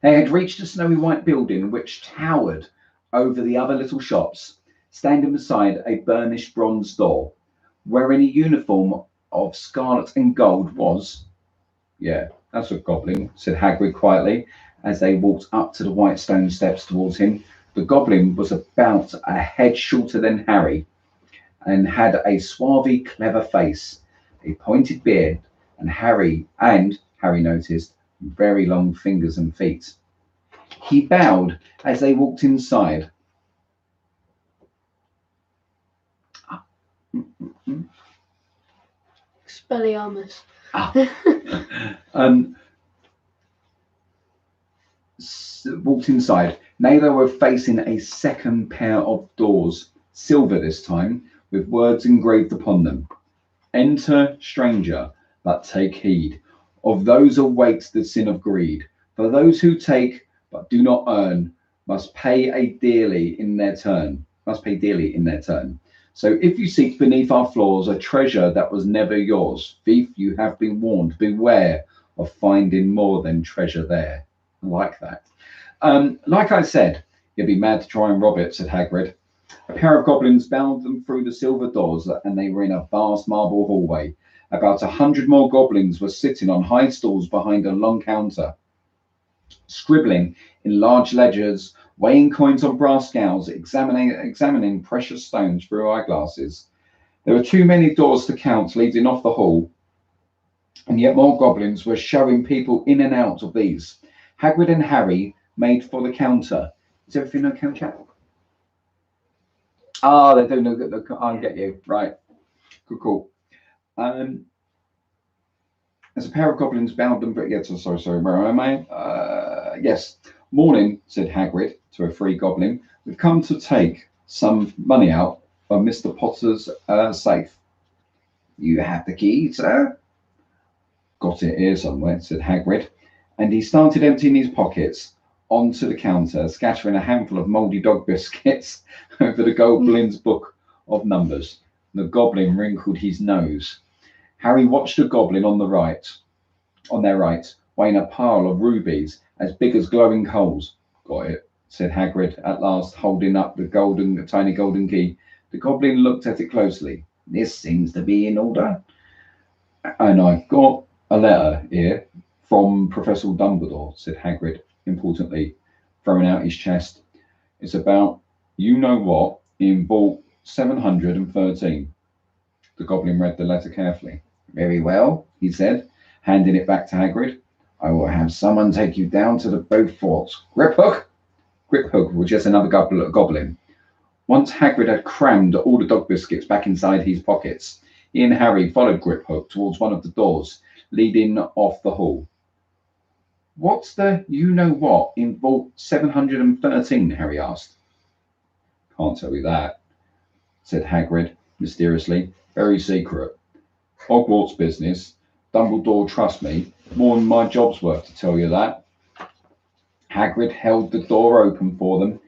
They had reached a snowy white building which towered over the other little shops, standing beside a burnished bronze door. Wearing a uniform of scarlet and gold was, "Yeah, that's a goblin," said Hagrid quietly as they walked up to the white stone steps towards him. The goblin was about a head shorter than Harry and had a swarthy, clever face, a pointed beard, and Harry noticed very long fingers and feet. He bowed as they walked inside. Expelliarmus. Walked inside. Now they were facing a second pair of doors, silver this time, with words engraved upon them. "Enter, stranger, but take heed of those await the sin of greed. For those who take but do not earn must pay dearly in their turn. So if you seek beneath our floors a treasure that was never yours, thief, you have been warned. Beware of finding more than treasure there." I like that. "Like I said, you'd be mad to try and rob it," said Hagrid. A pair of goblins bound them through the silver doors, and they were in a vast marble hallway. About 100 more goblins were sitting on high stools behind a long counter, scribbling in large ledgers, weighing coins on brass scales, examining precious stones through eyeglasses. There were too many doors to count leading off the hall, and yet more goblins were showing people in and out of these. Hagrid and Harry made for the counter. Is everything okay, chat? Ah, they don't know. I get you. Right. Good call. As a pair of goblins bound them, but yes, sorry, where am I? Yes. "Morning," said Hagrid to a free goblin. "We've come to take some money out of Mr. Potter's safe." "You have the key, sir?" "Got it here somewhere," said Hagrid, and he started emptying his pockets onto the counter, scattering a handful of mouldy dog biscuits over the goblin's book of numbers. The goblin wrinkled his nose. Harry watched a goblin on their right, weighing a pile of rubies as big as glowing coals. "Got it," said Hagrid at last, holding up the tiny golden key. The goblin looked at it closely. "This seems to be in order." "And I've got a letter here from Professor Dumbledore," said Hagrid importantly, throwing out his chest. "It's about you-know-what in vault 713. The goblin read the letter carefully. "Very well," he said, handing it back to Hagrid. "I will have someone take you down to the boat fort. Griphook!" Griphook was just another goblin. Once Hagrid had crammed all the dog biscuits back inside his pockets, he and Harry followed Griphook towards one of the doors leading off the hall. "What's the you-know-what in vault 713, Harry asked. "Can't tell you that," said Hagrid mysteriously. "Very secret. Hogwarts business. Dumbledore trusts me more than my job's worth to tell you that." Hagrid held the door open for them.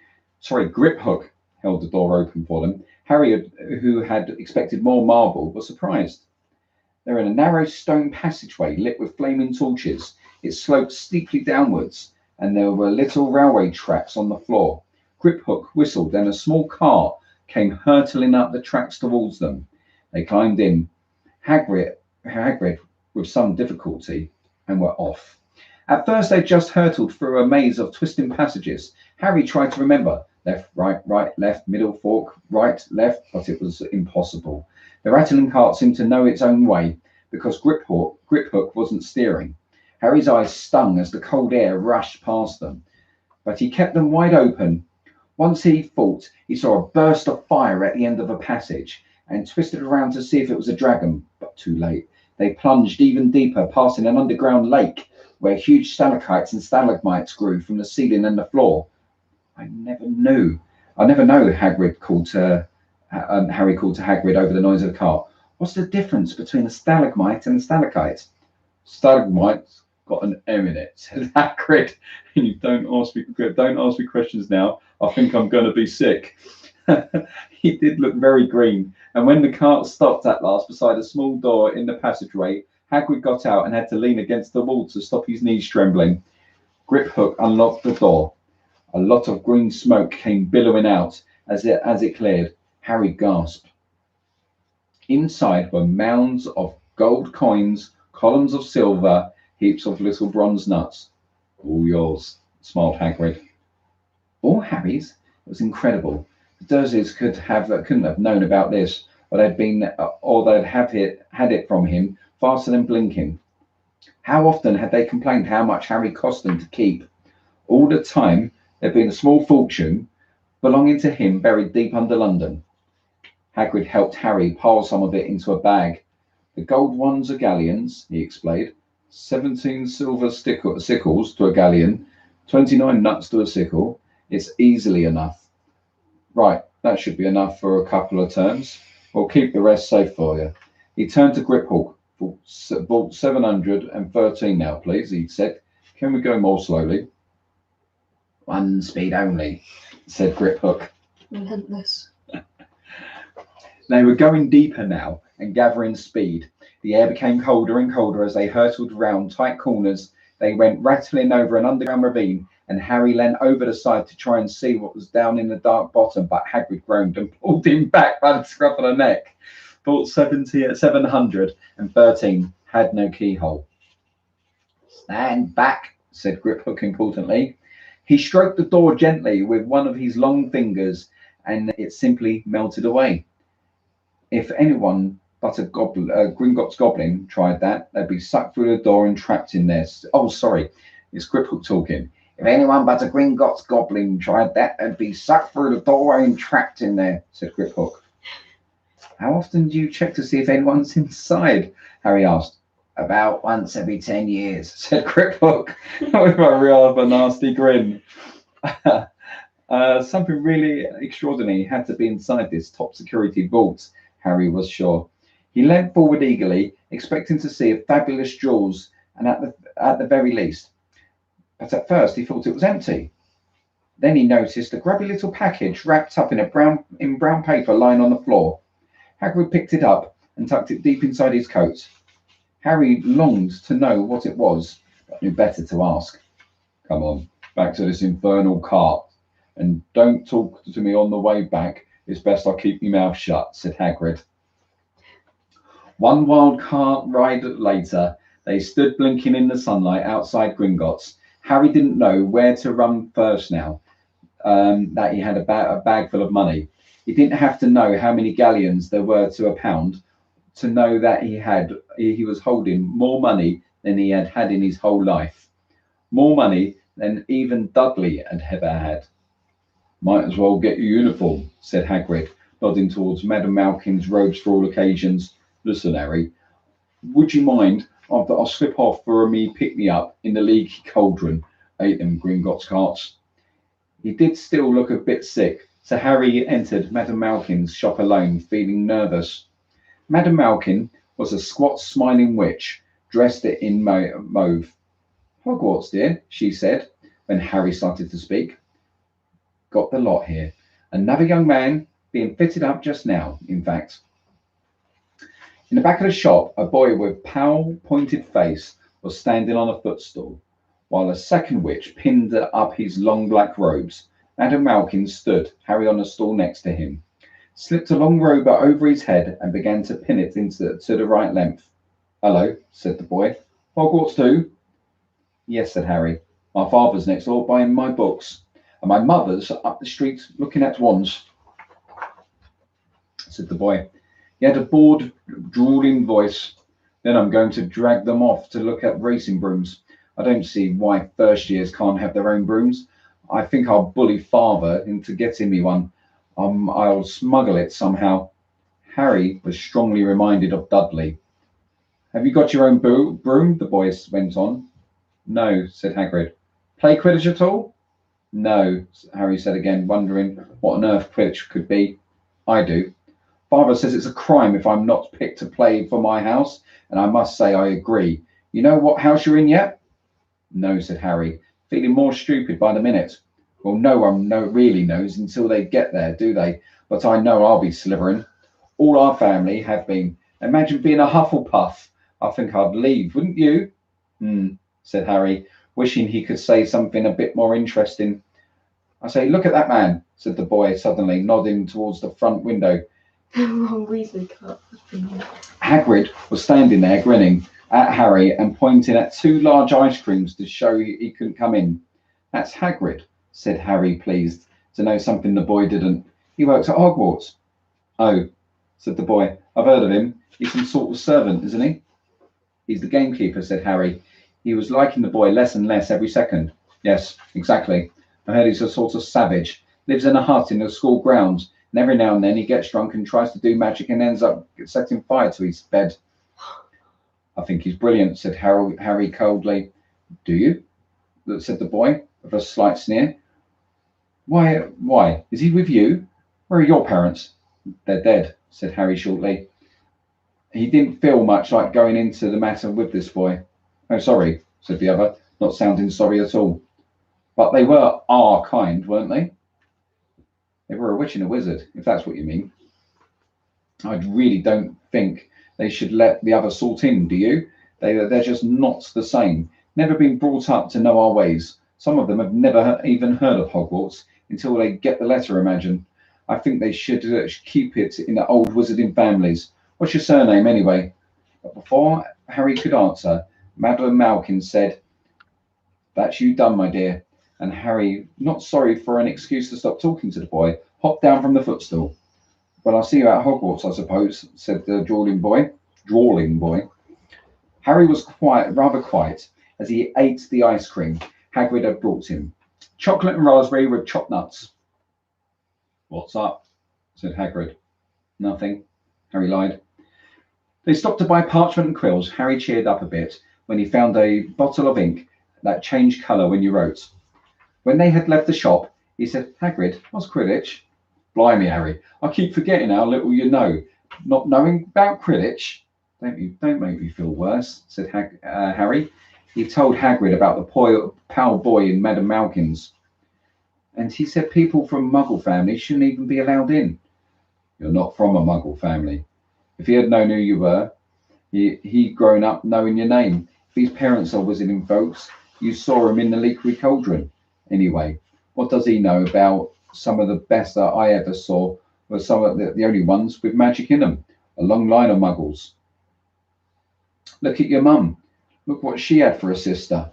Griphook held the door open for them. Harry, who had expected more marble, was surprised. They were in a narrow stone passageway lit with flaming torches. It sloped steeply downwards, and there were little railway tracks on the floor. Griphook whistled, and a small car came hurtling up the tracks towards them. They climbed in, Hagrid with some difficulty, and were off. At first, they just hurtled through a maze of twisting passages. Harry tried to remember left, right, left, middle, fork, right, left, but it was impossible. The rattling cart seemed to know its own way because Griphook wasn't steering. Harry's eyes stung as the cold air rushed past them, but he kept them wide open. Once he thought he saw a burst of fire at the end of a passage and twisted around to see if it was a dragon, but too late. They plunged even deeper, passing an underground lake where huge stalactites and stalagmites grew from the ceiling and the floor. I never know, Harry called to Hagrid over the noise of the cart. What's the difference between a stalagmite and a stalactite? Stalagmite's got an M in it, said Hagrid. And you don't ask me questions now. I think I'm going to be sick. He did look very green, and when the cart stopped at last beside a small door in the passageway, Hagrid got out and had to lean against the wall to stop his knees trembling. Griphook unlocked the door. A lot of green smoke came billowing out as it cleared. Harry gasped. Inside were mounds of gold coins, columns of silver, heaps of little bronze nuts. All yours, smiled Hagrid. All Harry's? It was incredible. The Dursleys couldn't have known about this, or they'd had it from him faster than blinking. How often had they complained how much Harry cost them to keep? All the time there'd been a small fortune belonging to him buried deep under London. Hagrid helped Harry pile some of it into a bag. The gold ones are galleons, he explained. 17 silver sickles to a galleon, 29 nuts to a sickle. It's easily enough. Right, that should be enough for a couple of turns. We'll keep the rest safe for you. He turned to Griphook. Vault 713 now, please, he said. Can we go more slowly? One speed only, said Griphook. Relentless. They were going deeper now and gathering speed. The air became colder and colder as they hurtled round tight corners. They went rattling over an underground ravine, and Harry leant over the side to try and see what was down in the dark bottom, but Hagrid groaned and pulled him back by the scruff of the neck. Vault 713 had no keyhole. Stand back, said Griphook importantly. He stroked the door gently with one of his long fingers, and it simply melted away. If anyone but a Gringotts goblin tried that, they'd be sucked through the door and trapped in there. Oh, sorry, it's Griphook talking. If anyone but a Gringotts goblin tried that, they'd be sucked through the doorway and trapped in there, said Griphook. How often do you check to see if anyone's inside? Harry asked. About once every 10 years, said Griphook, with a real nasty grin. Something really extraordinary had to be inside this top security vault, Harry was sure. He leant forward eagerly, expecting to see a fabulous jewels, and at the very least. But at first he thought it was empty. Then he noticed a grubby little package wrapped up in brown paper lying on the floor. Hagrid picked it up and tucked it deep inside his coat. Harry longed to know what it was, but knew better to ask. Come on, back to this infernal cart, and don't talk to me on the way back. It's best I keep my mouth shut, said Hagrid. One wild cart ride later, they stood blinking in the sunlight outside Gringotts. Harry didn't know where to run first now that he had a bag full of money. He didn't have to know how many galleons there were to a pound to know that he was holding more money than he had had in his whole life. More money than even Dudley had ever had. Might as well get your uniform, said Hagrid, nodding towards Madame Malkin's robes for all occasions. Listen, Harry, would you mind after I slip off for me pick-me-up in the leaky cauldron? Ate them Gringotts carts. He did still look a bit sick, so Harry entered Madame Malkin's shop alone, feeling nervous. Madame Malkin was a squat, smiling witch, dressed in mauve. Hogwarts, dear, she said, when Harry started to speak. Got the lot here. Another young man being fitted up just now, in fact. In the back of the shop, a boy with pale, pointed face was standing on a footstool, while a second witch pinned up his long black robes. Madame Malkin stood, Harry on a stool next to him. slipped a long robe over his head and began to pin it to the right length. "Hello," said the boy. "Hogwarts too?" "Yes," said Harry. "My father's next door buying my books, and my mother's up the street looking at wands," said the boy. He had a bored, drawling voice. "Then I'm going to drag them off to look at racing brooms. I don't see why first years can't have their own brooms. I think I'll bully father into getting me one. I'll smuggle it somehow." Harry was strongly reminded of Dudley. "Have you got your own broom?" the boy went on. "No," said Hagrid. "Play Quidditch at all?" "No," Harry said again, wondering what on earth Quidditch could be. "I do. Father says it's a crime if I'm not picked to play for my house, and I must say I agree. You know what house you're in yet?" "No," said Harry, feeling more stupid by the minute. "Well, no one really knows until they get there, do they? But I know I'll be Slytherin. All our family have been. Imagine being a Hufflepuff. I think I'd leave, wouldn't you?" Said Harry, wishing he could say something a bit more interesting. "I say, look at that man," said the boy suddenly, nodding towards the front window. Wrong Weasley cut. Hagrid was standing there grinning at Harry and pointing at two large ice creams to show he couldn't come in. "That's Hagrid," said Harry, pleased to know something the boy didn't. "He works at Hogwarts." "Oh," said the boy. "I've heard of him. He's some sort of servant, isn't he?" "He's the gamekeeper," said Harry. He was liking the boy less and less every second. "Yes, exactly. I heard he's a sort of savage. Lives in a hut in the school grounds, and every now and then he gets drunk and tries to do magic and ends up setting fire to his bed." "I think he's brilliant," said Harry coldly. "Do you?" said the boy with a slight sneer. Why? Is he with you? Where are your parents?" "They're dead," said Harry shortly. He didn't feel much like going into the matter with this boy. "Oh, sorry," said the other, not sounding sorry at all. "But they were our kind, weren't they?" "They were a witch and a wizard, if that's what you mean." "I really don't think they should let the other sort in, do you? They're just not the same. Never been brought up to know our ways. Some of them have never even heard of Hogwarts until they get the letter, imagine. I think they should keep it in the old wizarding families. What's your surname, anyway?" But before Harry could answer, Madame Malkin said, "That's you done, my dear." And Harry, not sorry for an excuse to stop talking to the boy, hopped down from the footstool. "Well, I'll see you at Hogwarts, I suppose," said the drawling boy. Harry was rather quiet, as he ate the ice cream Hagrid had brought him. Chocolate and raspberry with chopped nuts. "What's up?" said Hagrid. "Nothing," Harry lied. They stopped to buy parchment and quills. Harry cheered up a bit when he found a bottle of ink that changed colour when you wrote. When they had left the shop, he said, "Hagrid, what's Quidditch?" "Blimey, Harry, I keep forgetting how little you know. Not knowing about Quidditch." Don't make me feel worse," said Harry. He told Hagrid about the pale boy in Madame Malkin's. "And he said people from Muggle families shouldn't even be allowed in." "You're not from a Muggle family. If he had known who you were, he'd grown up knowing your name. If his parents are wizarding folks, you saw him in the Leakery Cauldron. Anyway, what does he know about some of the best that I ever saw were some of the only ones with magic in them? A long line of Muggles. Look at your mum. Look what she had for a sister."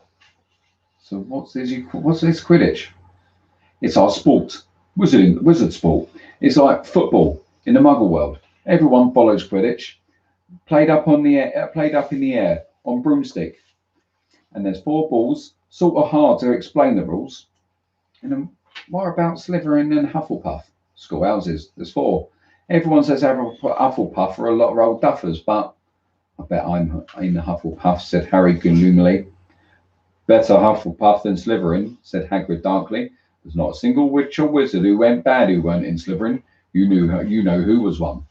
"So what's this Quidditch?" "It's our sport. Wizard sport. It's like football in the Muggle world. Everyone follows Quidditch. Played up in the air on broomstick. And there's 4 balls. Sort of hard to explain the rules." "And then what about Slytherin and Hufflepuff?" "Schoolhouses. There's 4. Everyone says Hufflepuff are a lot of old duffers, but I bet I'm in the Hufflepuff," said Harry gloomily. "Better Hufflepuff than Slytherin," said Hagrid darkly. "There's not a single witch or wizard who went bad who weren't in Slytherin. You know who was one.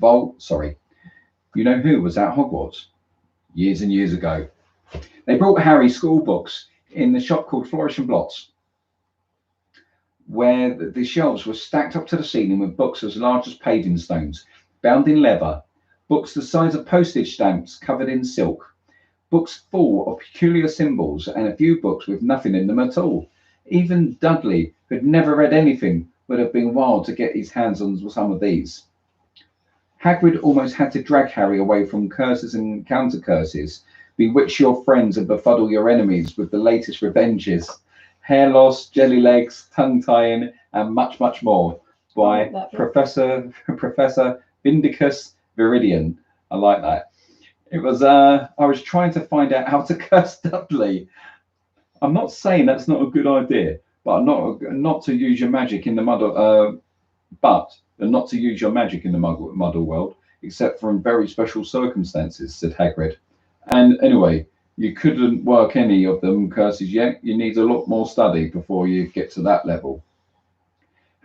You know who was at Hogwarts years and years ago." They brought Harry school books in the shop called Flourish and Blots, where the shelves were stacked up to the ceiling with books as large as paving stones, bound in leather, books the size of postage stamps covered in silk, books full of peculiar symbols, and a few books with nothing in them at all. Even Dudley, who had never read anything, would have been wild to get his hands on some of these. Hagrid almost had to drag Harry away from curses and counter curses, bewitch your friends and befuddle your enemies with the latest revenges, hair loss, jelly legs, tongue tying, and much, much more by Professor Vindicus Viridian. I like that. It was I was trying to find out how to curse Dudley. I'm not saying that's not a good idea, but not to use your magic in the muddle. Not to use your magic in the muddle world, except for in very special circumstances," said Hagrid. "And anyway, you couldn't work any of them curses yet. You need a lot more study before you get to that level."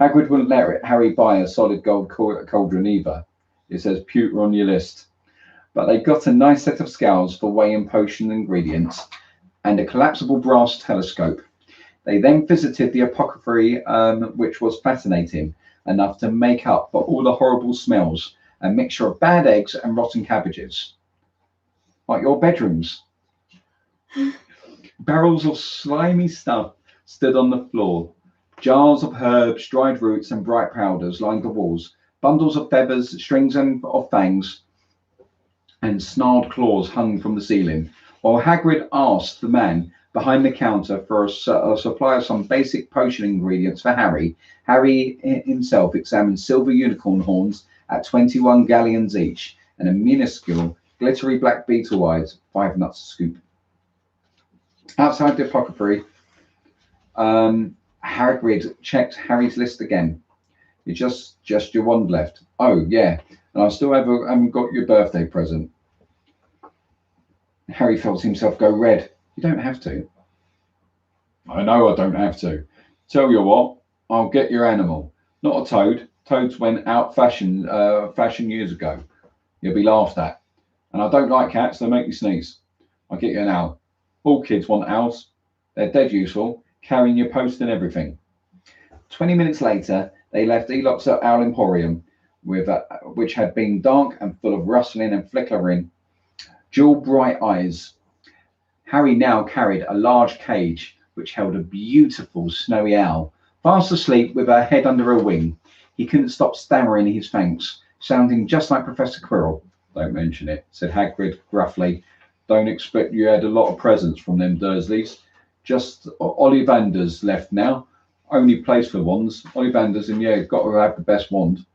Hagrid wouldn't let Harry buy a solid gold cauldron either. It says pewter on your list. But they got a nice set of scales for weighing potion ingredients and a collapsible brass telescope. They then visited the apothecary, which was fascinating enough to make up for all the horrible smells, a mixture of bad eggs and rotten cabbages. Like your bedrooms. Barrels of slimy stuff stood on the floor. Jars of herbs, dried roots, and bright powders lined the walls. Bundles of feathers, strings of fangs, and snarled claws hung from the ceiling. While Hagrid asked the man behind the counter for a supply of some basic potion ingredients for Harry, Harry himself examined silver unicorn horns at 21 galleons each, and a minuscule, glittery black beetle eyes, 5 nuts a scoop. Outside the apothecary, Hagrid checked Harry's list again. "It's just your wand left." "Oh, yeah, and I still haven't got your birthday present." Harry felt himself go red. "You don't have to." "I know I don't have to. Tell you what, I'll get your animal. Not a toad. Toads went out fashion years ago. You'll be laughed at. And I don't like cats, they make me sneeze. I'll get you an owl. All kids want owls. They're dead useful, carrying your post and everything." 20 minutes later, they left Elop's Owl Emporium, which had been dark and full of rustling and flickering jewel bright eyes. Harry now carried a large cage which held a beautiful snowy owl, fast asleep with her head under her wing. He couldn't stop stammering his thanks, sounding just like Professor Quirrell. "Don't mention it," said Hagrid gruffly. "Don't expect you had a lot of presents from them Dursleys. Just Ollivanders left now. Only place for wands. Ollivanders, and yeah, got to have the best wand."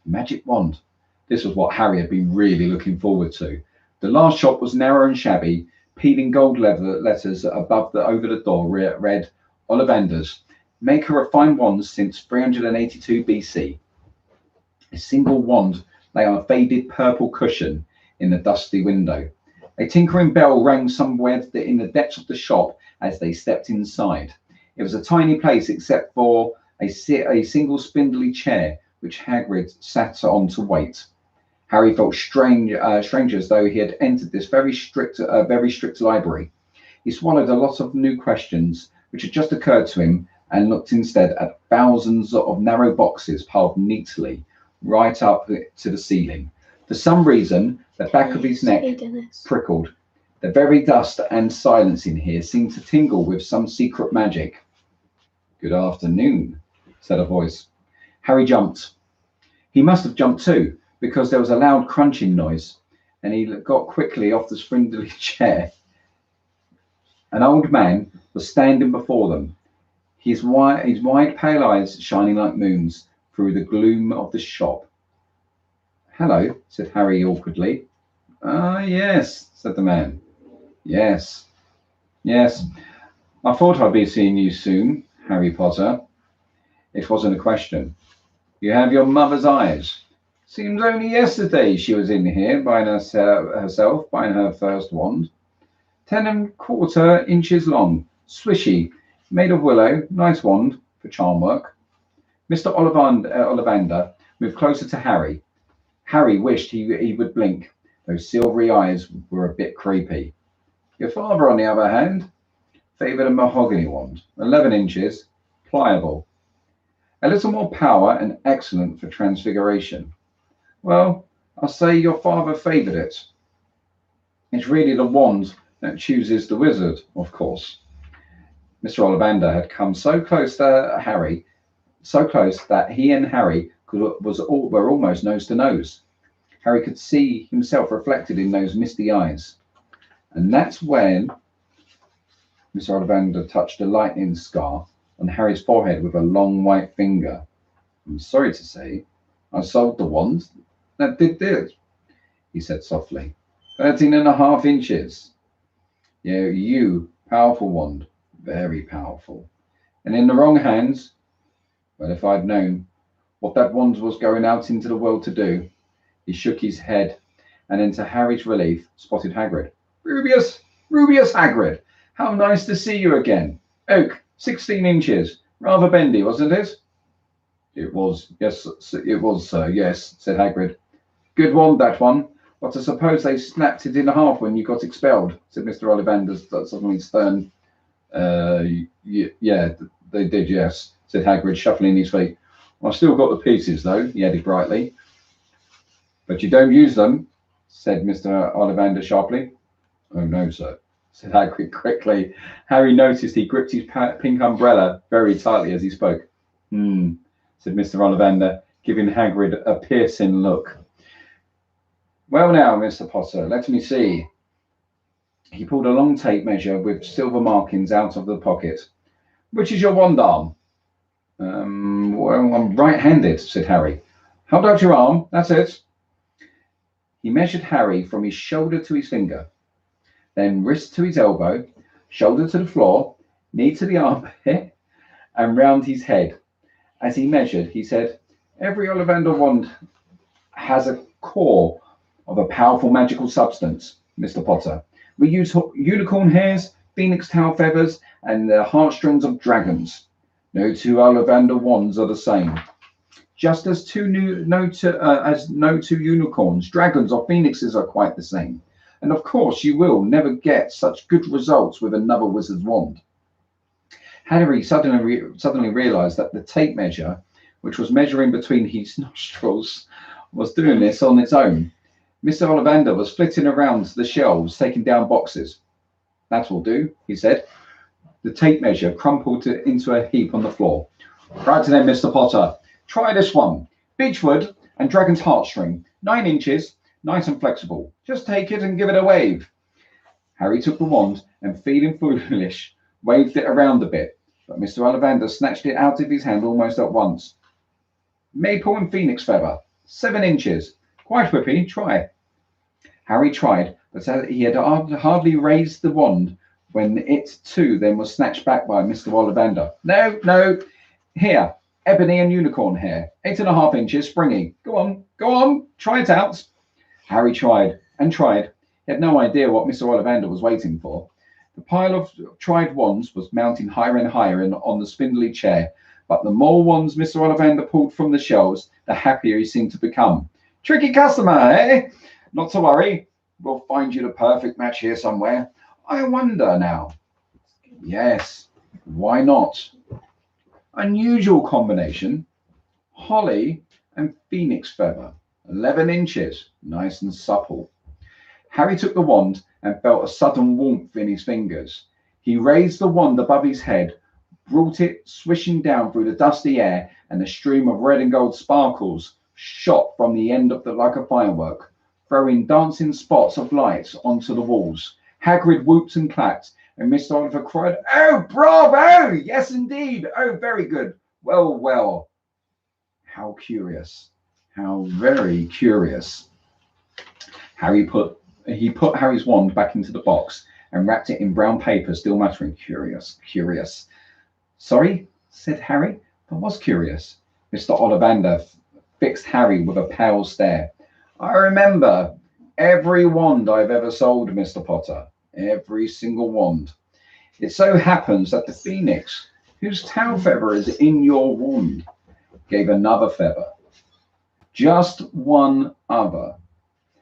Magic wand. This was what Harry had been really looking forward to. The last shop was narrow and shabby. Peeling gold letters over the door read, "Ollivanders, maker of fine wands since 382 BC. A single wand lay on a faded purple cushion in the dusty window. A tinkering bell rang somewhere in the depths of the shop as they stepped inside. It was a tiny place except for a single spindly chair which Hagrid sat on to wait. Harry felt strange as though he had entered this very strict library. He swallowed a lot of new questions which had just occurred to him and looked instead at thousands of narrow boxes piled neatly right up to the ceiling. For some reason, the back of his neck prickled. The very dust and silence in here seemed to tingle with some secret magic. "Good afternoon," said a voice. Harry jumped. He must have jumped too, because there was a loud crunching noise, and he got quickly off the spindly chair. An old man was standing before them, his wide pale eyes shining like moons through the gloom of the shop. "Hello," said Harry awkwardly. Yes," said the man. Yes. I thought I'd be seeing you soon, Harry Potter." It wasn't a question. "You have your mother's eyes. Seems only yesterday she was in here buying herself buying her first wand. 10¼ inches long, swishy, made of willow, nice wand for charm work." Mr. Ollivander moved closer to Harry. Harry wished he would blink. Those silvery eyes were a bit creepy. "Your father, on the other hand, favoured a mahogany wand, 11 inches, pliable. A little more power and excellent for transfiguration." "Well, I'll say your father favoured it. It's really the wand that chooses the wizard, of course." Mr. Ollivander had come so close to Harry so close that he and Harry were almost nose to nose. Harry could see himself reflected in those misty eyes. And that's when Mr. Ollivander touched a lightning scar on Harry's forehead with a long white finger. I'm sorry to say, I sold the wand that did this, he said softly. 13.5 inches. Yeah, you, powerful wand, very powerful. And in the wrong hands, well, if I'd known what that wand was going out into the world to do. He shook his head, and then to Harry's relief, spotted Hagrid. Rubius Hagrid, how nice to see you again. Oak, 16 inches, rather bendy, wasn't it? It was, yes, sir, yes, said Hagrid. Good wand, that one, but I suppose they snapped it in half when you got expelled, said Mr. Ollivander suddenly stern. Yeah, they did, yes, said Hagrid, shuffling his feet. I've still got the pieces, though, he added brightly. But you don't use them, said Mr. Ollivander sharply. Oh, no, sir, said Hagrid quickly. Harry noticed he gripped his pink umbrella very tightly as he spoke. Said Mr. Ollivander, giving Hagrid a piercing look. Well now, Mr. Potter, let me see. He pulled a long tape measure with silver markings out of the pocket. Which is your wand arm? Well, I'm right-handed, said Harry. Hold out your arm, that's it. He measured Harry from his shoulder to his finger, then wrist to his elbow, shoulder to the floor, knee to the armpit, and round his head. As he measured, he said, every Ollivander wand has a core of a powerful magical substance, Mr. Potter. We use unicorn hairs, phoenix tail feathers, and the heartstrings of dragons. No two Ollivander wands are the same. Just as no two unicorns, dragons, or phoenixes are quite the same. And of course, you will never get such good results with another wizard's wand. Harry suddenly realised that the tape measure, which was measuring between his nostrils, was doing this on its own. Mr. Ollivander was flitting around the shelves, taking down boxes. That will do, he said. The tape measure crumpled into a heap on the floor. Right then, Mr. Potter. Try this one. Beechwood and dragon's heartstring. 9 inches, nice and flexible. Just take it and give it a wave. Harry took the wand and, feeling foolish, waved it around a bit, but Mr. Ollivander snatched it out of his hand almost at once. Maple and phoenix feather. 7 inches. Quite whippy. Try. Harry tried, but he had hardly raised the wand when it too then was snatched back by Mr. Ollivander. No. Here. Ebony and unicorn hair, 8.5 inches, springy. Go on, try it out. Harry tried and tried. He had no idea what Mr. Ollivander was waiting for. The pile of tried wands was mounting higher and higher on the spindly chair, but the more wands Mr. Ollivander pulled from the shelves, the happier he seemed to become. Tricky customer, eh? Not to worry. We'll find you the perfect match here somewhere. I wonder now. Yes, why not? Unusual combination, holly and phoenix feather, 11 inches, nice and supple. Harry took the wand and felt a sudden warmth in his fingers. He raised the wand above his head, brought it swishing down through the dusty air, and a stream of red and gold sparkles shot from the end of like a firework, throwing dancing spots of light onto the walls. Hagrid whooped and clapped, and Mr. Oliver cried, "Oh, bravo! Yes, indeed! Oh, very good! Well! How curious! How very curious!" He put Harry's wand back into the box and wrapped it in brown paper, still muttering, "Curious! Sorry," said Harry, "but what's curious?" Mr. Ollivander fixed Harry with a pale stare. "I remember every wand I've ever sold, Mr. Potter. Every single wand. It so happens that the phoenix, whose tail feather is in your wand, gave another feather. Just one other.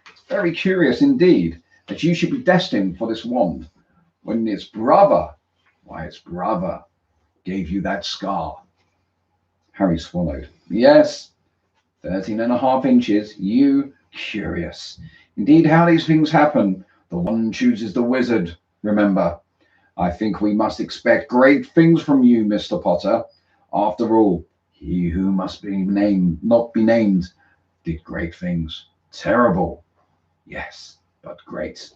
It's very curious indeed that you should be destined for this wand when its brother gave you that scar." Harry swallowed. "Yes, 13.5 inches. You curious. Indeed, how these things happen. The one chooses the wizard, remember. I think we must expect great things from you, Mr. Potter. After all, He who must be named, not be named, did great things. Terrible. Yes, but great.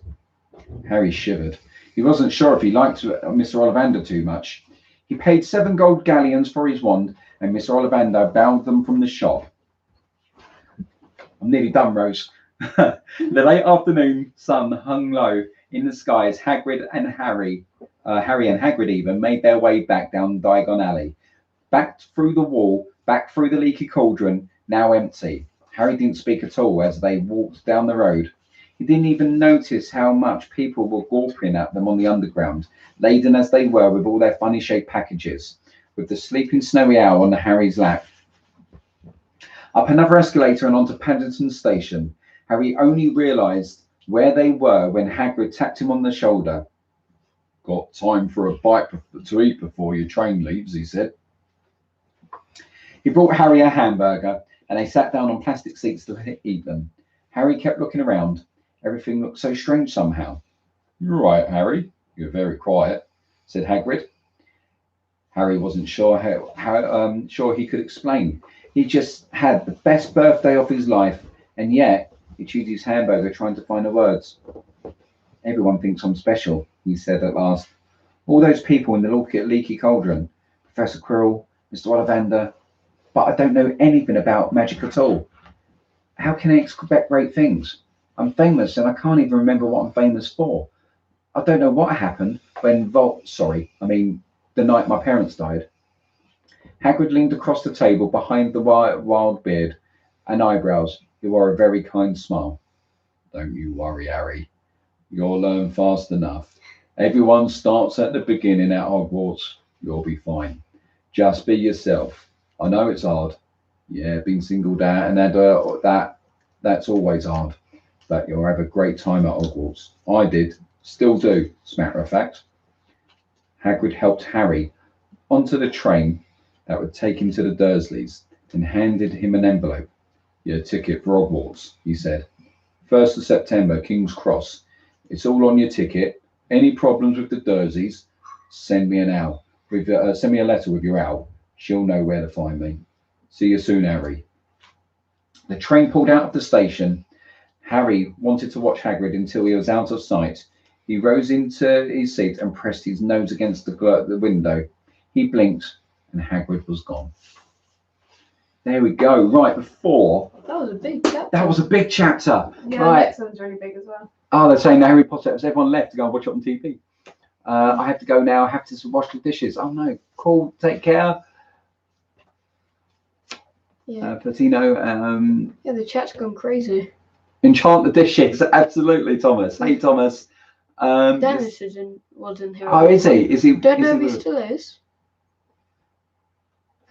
Harry shivered. He wasn't sure if he liked Mr. Ollivander too much. He paid 7 gold galleons for his wand, and Mr. Ollivander bowed them from the shop. I'm nearly done, Rose. The late afternoon sun hung low in the sky as Hagrid and Harry and Hagrid even, made their way back down Diagon Alley. Back through the wall, back through the leaky cauldron, now empty. Harry didn't speak at all as they walked down the road. He didn't even notice how much people were gawping at them on the underground, laden as they were with all their funny-shaped packages, with the sleeping snowy owl on Harry's lap. Up another escalator and onto Paddington Station. Harry only realised where they were when Hagrid tapped him on the shoulder. Got time for a bite to eat before your train leaves, he said. He brought Harry a hamburger, and they sat down on plastic seats to eat them. Harry kept looking around. Everything looked so strange somehow. You're right, Harry. You're very quiet, said Hagrid. Harry wasn't sure how sure he could explain. He just had the best birthday of his life, and yet he chewed his hamburger trying to find the words. Everyone thinks I'm special, he said at last. All those people in the leaky cauldron, Professor Quirrell, Mr. Ollivander, but I don't know anything about magic at all. How can I expect great things? I'm famous and I can't even remember what I'm famous for. I don't know what happened when the night my parents died. Hagrid leaned across the table behind the wild beard and eyebrows. He wore a very kind smile. Don't you worry, Harry. You'll learn fast enough. Everyone starts at the beginning at Hogwarts. You'll be fine. Just be yourself. I know it's hard. Yeah, being singled out and that's always hard. But you'll have a great time at Hogwarts. I did. Still do, as a matter of fact. Hagrid helped Harry onto the train that would take him to the Dursleys and handed him an envelope. Your ticket for Hogwarts, he said. 1st of September, King's Cross. It's all on your ticket. Any problems with the Dursleys, send me send me a letter with your owl. She'll know where to find me. See you soon, Harry. The train pulled out of the station. Harry wanted to watch Hagrid until he was out of sight. He rose into his seat and pressed his nose against the window. He blinked and Hagrid was gone. There we go. Right before. That was a big chapter. That was a big chapter. Yeah, right. the next one's really big as well. Oh, they're saying the Harry Potter. Has everyone left to go and watch it on TV? I have to go now. I have to wash the dishes. Oh no. Cool. Take care. Yeah. Platino. Yeah, the chat's gone crazy. Enchant the dishes. Absolutely, Thomas. Hey, Thomas. Dennis wasn't here. Oh, is he? Is he? Don't know if he still is.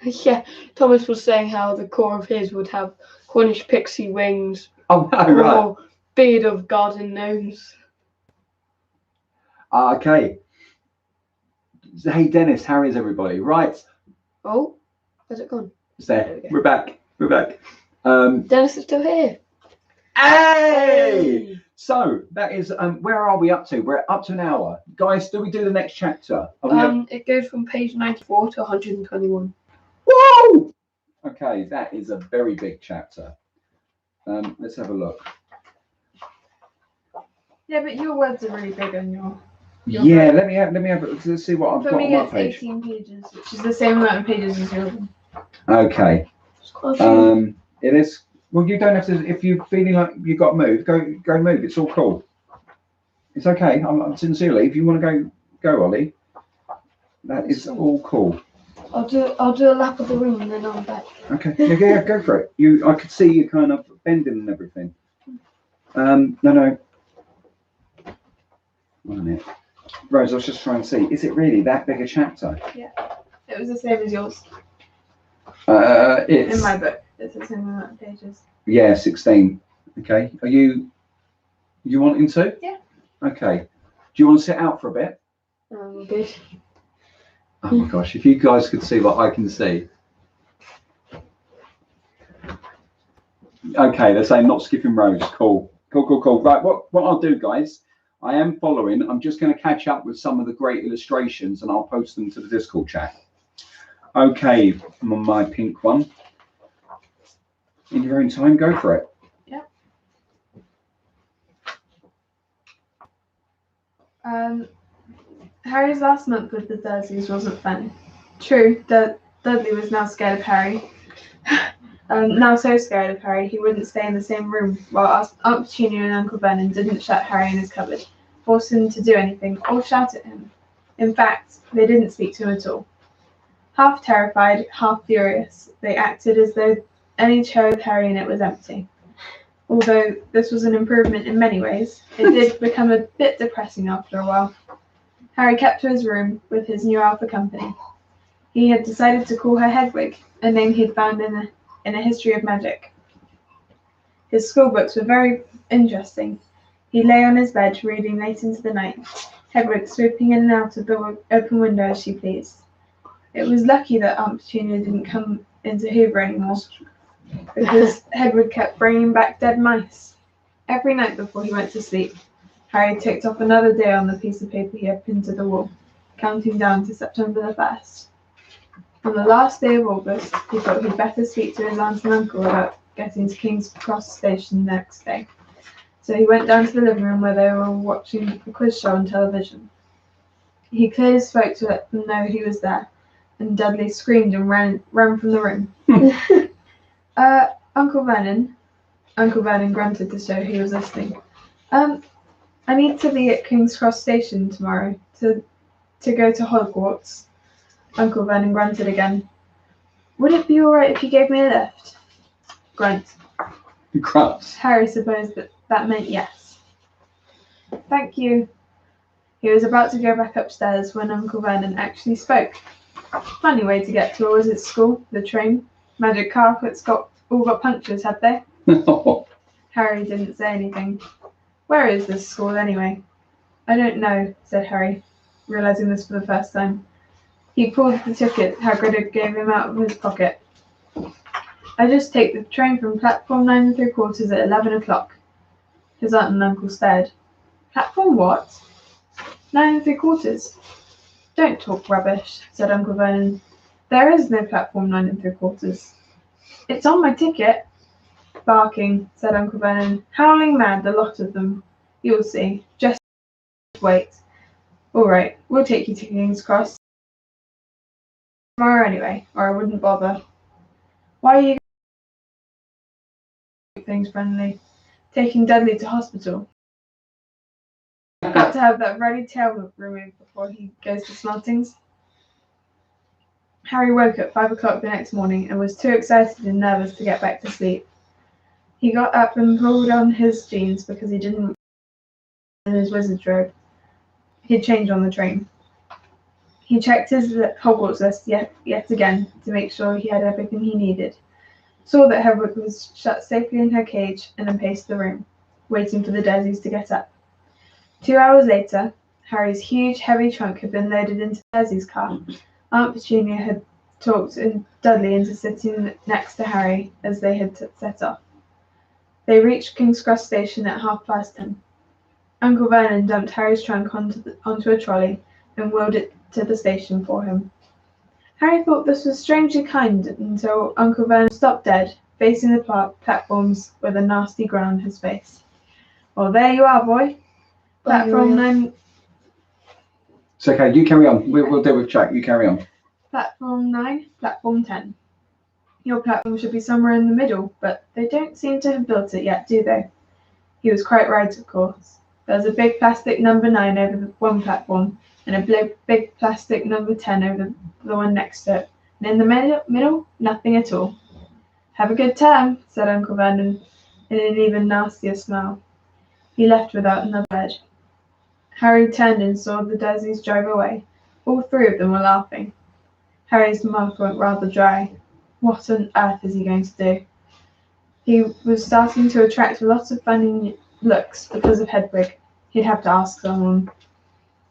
Yeah, Thomas was saying how the core of his would have Cornish pixie wings. Oh no, right. Or beard of garden gnomes. Okay. Hey, Dennis. How is everybody? Right. Oh, where's it gone? It's there. We're back. We're back. Dennis is still here. Hey! So that is where are we up to? We're up to an hour. Guys, do we do the next chapter? It goes from page 94 to 121. Whoa! Okay, that is a very big chapter. Let's have a look. Yeah, but your words are really big on your. Yeah, let me have let's see what I've For got me, on my it's page. 18 pages, which is the same amount of pages as yours. Okay. It's quite a few. It is. Well, you don't have to. If you're feeling like you've got to move, go move. It's all cool. It's okay. I'm sincerely. If you want to go, Ollie. That is all cool. I'll do a lap of the room and then I'm back. Okay. Yeah, go for it. I could see you kind of bending and everything. No. 1 minute. Rose, I was just trying to see. Is it really that big a chapter? Yeah. It was the same as yours. It's In my book, it's the same amount of pages. Yeah, 16. Okay. Are you wanting to? Yeah. Okay. Do you want to sit out for a bit? Good. Oh my gosh, if you guys could see what I can see. Okay, they're saying not skipping rows. Cool. Right, what I'll do, guys, I'm just going to catch up with some of the great illustrations and I'll post them to the Discord chat. Okay, my pink one. In your own time, go for it. Harry's last month with the Dursleys wasn't fun. True, Dudley was now scared of Harry. Now so scared of Harry, he wouldn't stay in the same room, while Aunt Petunia and Uncle Vernon didn't shut Harry in his cupboard, force him to do anything, or shout at him. In fact, they didn't speak to him at all. Half terrified, half furious, they acted as though any chair with Harry in it was empty. Although this was an improvement in many ways, it did become a bit depressing after a while. Harry kept to his room with his new alpha company. He had decided to call her Hedwig, a name he'd found in a history of magic. His school books were very interesting. He lay on his bed, reading late into the night, Hedwig swooping in and out of the open window as she pleased. It was lucky that Aunt Petunia didn't come into Hoover anymore, because Hagrid kept bringing back dead mice. Every night before he went to sleep, Harry ticked off another day on the piece of paper he had pinned to the wall, counting down to September the 1st. On the last day of August, he thought he'd better speak to his aunt and uncle about getting to King's Cross Station the next day. So he went down to the living room where they were watching a quiz show on television. He cleared his throat to let them know he was there, and Dudley screamed and ran from the room. Uncle Vernon grunted to show he was listening. I need to be at King's Cross Station tomorrow to go to Hogwarts. Uncle Vernon grunted again. Would it be all right if you gave me a lift? Grunt. Grunt. Harry supposed that meant yes. Thank you. He was about to go back upstairs when Uncle Vernon actually spoke. Funny way to get to a wizard's school, the train. Magic carpets all got punctures, had they? Harry didn't say anything. Where is this school anyway? I don't know, said Harry, realizing this for the first time. He pulled the ticket Hagrid gave him out of his pocket. I just take the train from platform 9 3/4 at 11 o'clock. His aunt and uncle stared. Platform what? 9 3/4. Don't talk rubbish, said Uncle Vernon. There is no platform 9 3/4. It's on my ticket. Barking, said Uncle Vernon. Howling mad, the lot of them. You'll see. Just wait. All right, we'll take you to King's Cross tomorrow anyway, or I wouldn't bother. Why are you going things friendly? Taking Dudley to hospital. Got to have that ruddy tail removed before he goes to Smartings. Harry woke at 5 o'clock the next morning and was too excited and nervous to get back to sleep. He got up and pulled on his jeans because he didn't in his wizard's robe. He'd change on the train. He checked his Hogwarts list yet again to make sure he had everything he needed. Saw that Hedwig was shut safely in her cage and then paced the room, waiting for the Dursleys to get up. 2 hours later, Harry's huge, heavy trunk had been loaded into Dursey's car. Aunt Petunia had talked Dudley into sitting next to Harry as they had set off. They reached King's Cross Station at 10:30. Uncle Vernon dumped Harry's trunk onto a trolley and wheeled it to the station for him. Harry thought this was strangely kind until Uncle Vernon stopped dead, facing the platforms with a nasty grin on his face. Well, there you are, boy. Platform 9. It's okay, you carry on. We'll deal with Jack. You carry on. Platform 9, platform 10. Your platform should be somewhere in the middle, but they don't seem to have built it yet, do they? He was quite right, of course. There was a big plastic number 9 over the one platform, and a big plastic number 10 over the one next to it. And in the middle, nothing at all. Have a good time, said Uncle Vernon, in an even nastier smile. He left without another word. Harry turned and saw the Dursleys drive away. All three of them were laughing. Harry's mouth went rather dry. What on earth is he going to do? He was starting to attract a lot of funny looks because of Hedwig. He'd have to ask someone.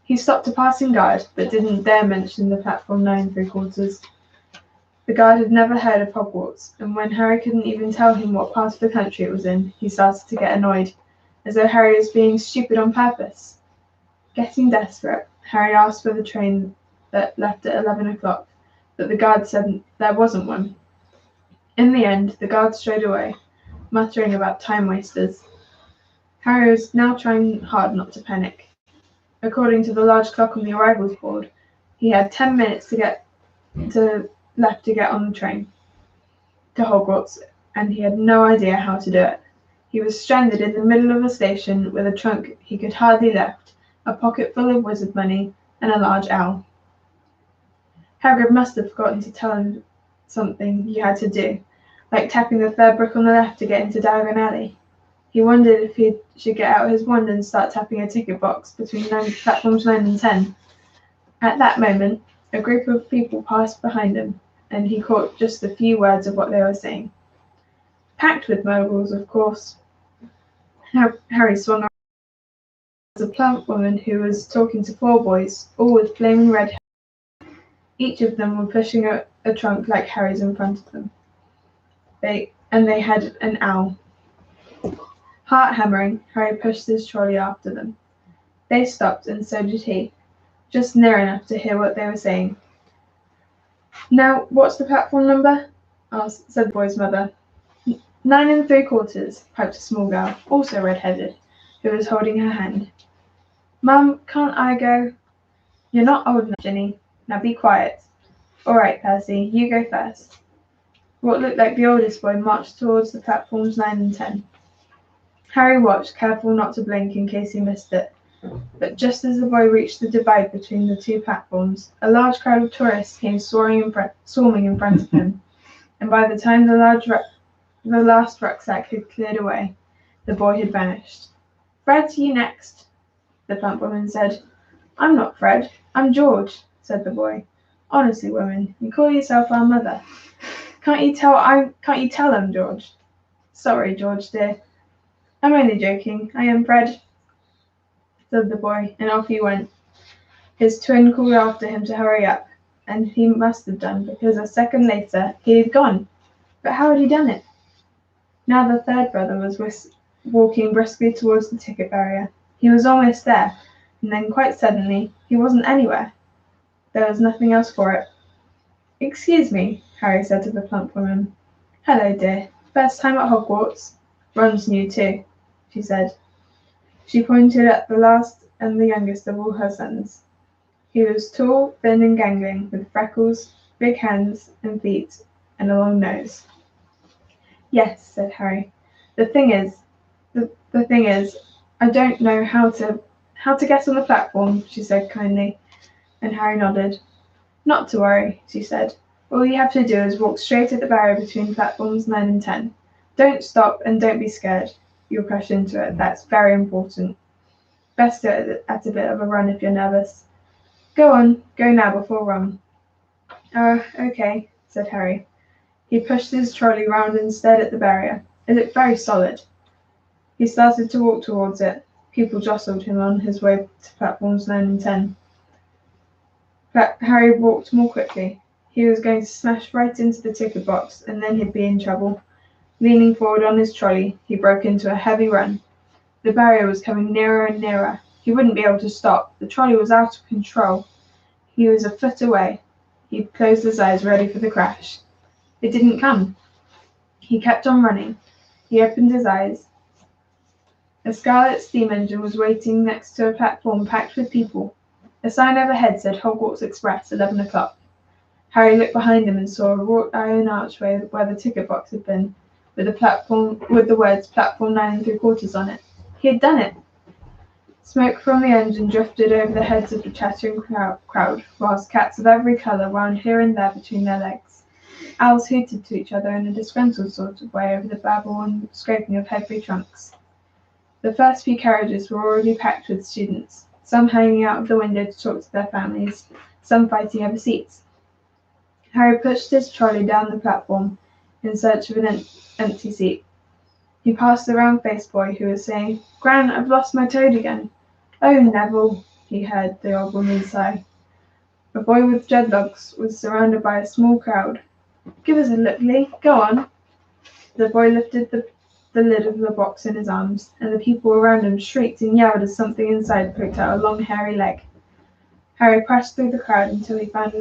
He stopped a passing guard, but didn't dare mention the platform 9 3/4. The guard had never heard of Hogwarts, and when Harry couldn't even tell him what part of the country it was in, he started to get annoyed, as though Harry was being stupid on purpose. Getting desperate, Harry asked for the train that left at 11 o'clock, but the guard said there wasn't one. In the end, the guard strode away, muttering about time wasters. Harry was now trying hard not to panic. According to the large clock on the arrivals board, he had 10 minutes left to get on the train to Hogwarts, and he had no idea how to do it. He was stranded in the middle of a station with a trunk he could hardly lift, a pocket full of wizard money, and a large owl. Hagrid must have forgotten to tell him something he had to do, like tapping the third brick on the left to get into Diagon Alley. He wondered if he should get out his wand and start tapping a ticket box between platforms 9 and 10. At that moment, a group of people passed behind him, and he caught just a few words of what they were saying. Packed with moguls, of course. Harry swung around. There was a plump woman who was talking to 4 boys, all with flaming red hair. Each of them were pushing a trunk like Harry's in front of them. They had an owl. Heart hammering, Harry pushed his trolley after them. They stopped, and so did he, just near enough to hear what they were saying. "Now, what's the platform number?" said the boy's mother. 9 3/4, piped a small girl, also red-headed, who was holding her hand. "Mum, can't I go?" "You're not old enough, Ginny. Now be quiet." "All right, Percy, you go first." What looked like the oldest boy marched towards the platforms 9 and 10. Harry watched, careful not to blink in case he missed it. But just as the boy reached the divide between the 2 platforms, a large crowd of tourists came swarming in front of him, and by the time the last rucksack had cleared away, the boy had vanished. "Fred, you next," the plump woman said. "I'm not Fred, I'm George," said the boy. "Honestly, woman, you call yourself our mother. Can't you tell I'm George?" "Sorry, George, dear. I'm only joking. I am Fred," said the boy, and off he went. His twin called after him to hurry up, and he must have done, because a second later he had gone. But how had he done it? Now the third brother was walking briskly towards the ticket barrier. He was almost there, and then quite suddenly he wasn't anywhere. There was nothing else for it. "Excuse me," Harry said to the plump woman. "Hello, dear. First time at Hogwarts?" "Ron's new too," she said. She pointed at the last and the youngest of all her sons. He was tall, thin, and gangling, with freckles, big hands and feet, and a long nose. "Yes," said Harry. The thing is, I don't know how to get on the platform," she said kindly, and Harry nodded. "Not to worry," she said. "All you have to do is walk straight at the barrier between platforms 9 and 10. Don't stop and don't be scared. You'll crash into it. That's very important. Best do it at a bit of a run if you're nervous. Go on, go now before Ron." Okay," said Harry. He pushed his trolley round and stared at the barrier. It looked very solid. He started to walk towards it. People jostled him on his way to platforms 9 and 10. But Harry walked more quickly. He was going to smash right into the ticket box, and then he'd be in trouble. Leaning forward on his trolley, he broke into a heavy run. The barrier was coming nearer and nearer. He wouldn't be able to stop. The trolley was out of control. He was a foot away. He closed his eyes, ready for the crash. It didn't come. He kept on running. He opened his eyes. A scarlet steam engine was waiting next to a platform packed with people. A sign overhead said Hogwarts Express, 11 o'clock. Harry looked behind him and saw a wrought iron archway where the ticket box had been, with the words platform 9 3/4 on it. He had done it. Smoke from the engine drifted over the heads of the chattering crowd, whilst cats of every colour wound here and there between their legs. Owls hooted to each other in a disgruntled sort of way over the babble and scraping of heavy trunks. The first few carriages were already packed with students, some hanging out of the window to talk to their families, some fighting over seats. Harry pushed his trolley down the platform in search of an empty seat. He passed the round-faced boy who was saying, "Gran, I've lost my toad again." "Oh, Neville," he heard the old woman sigh. A boy with dreadlocks was surrounded by a small crowd. "Give us a look, Lee. Go on." The boy lifted the lid of the box in his arms, and the people around him shrieked and yelled as something inside poked out a long hairy leg. Harry pressed through the crowd until he found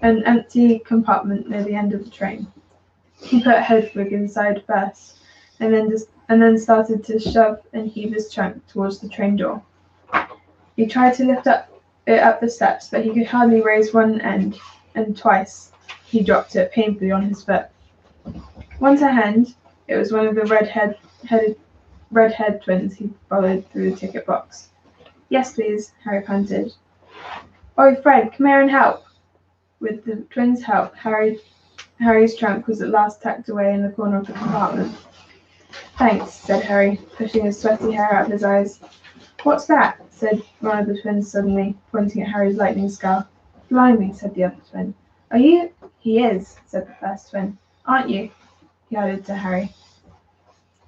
an empty compartment near the end of the train. He put Hedwig inside first, and then started to shove and heave his trunk towards the train door. He tried to lift it up the steps, but he could hardly raise one end, and twice he dropped it painfully on his foot. Once a hand, it was one of the redhead twins he followed through the ticket box. Yes, please, Harry panted. Oi, Fred, come here and help. With the twins' help, Harry's trunk was at last tucked away in the corner of the compartment. Thanks, said Harry, pushing his sweaty hair out of his eyes. What's that? Said one of the twins suddenly, pointing at Harry's lightning scar. Blimey, said the other twin. Are you? He is, said the first twin. Aren't you? He added to Harry.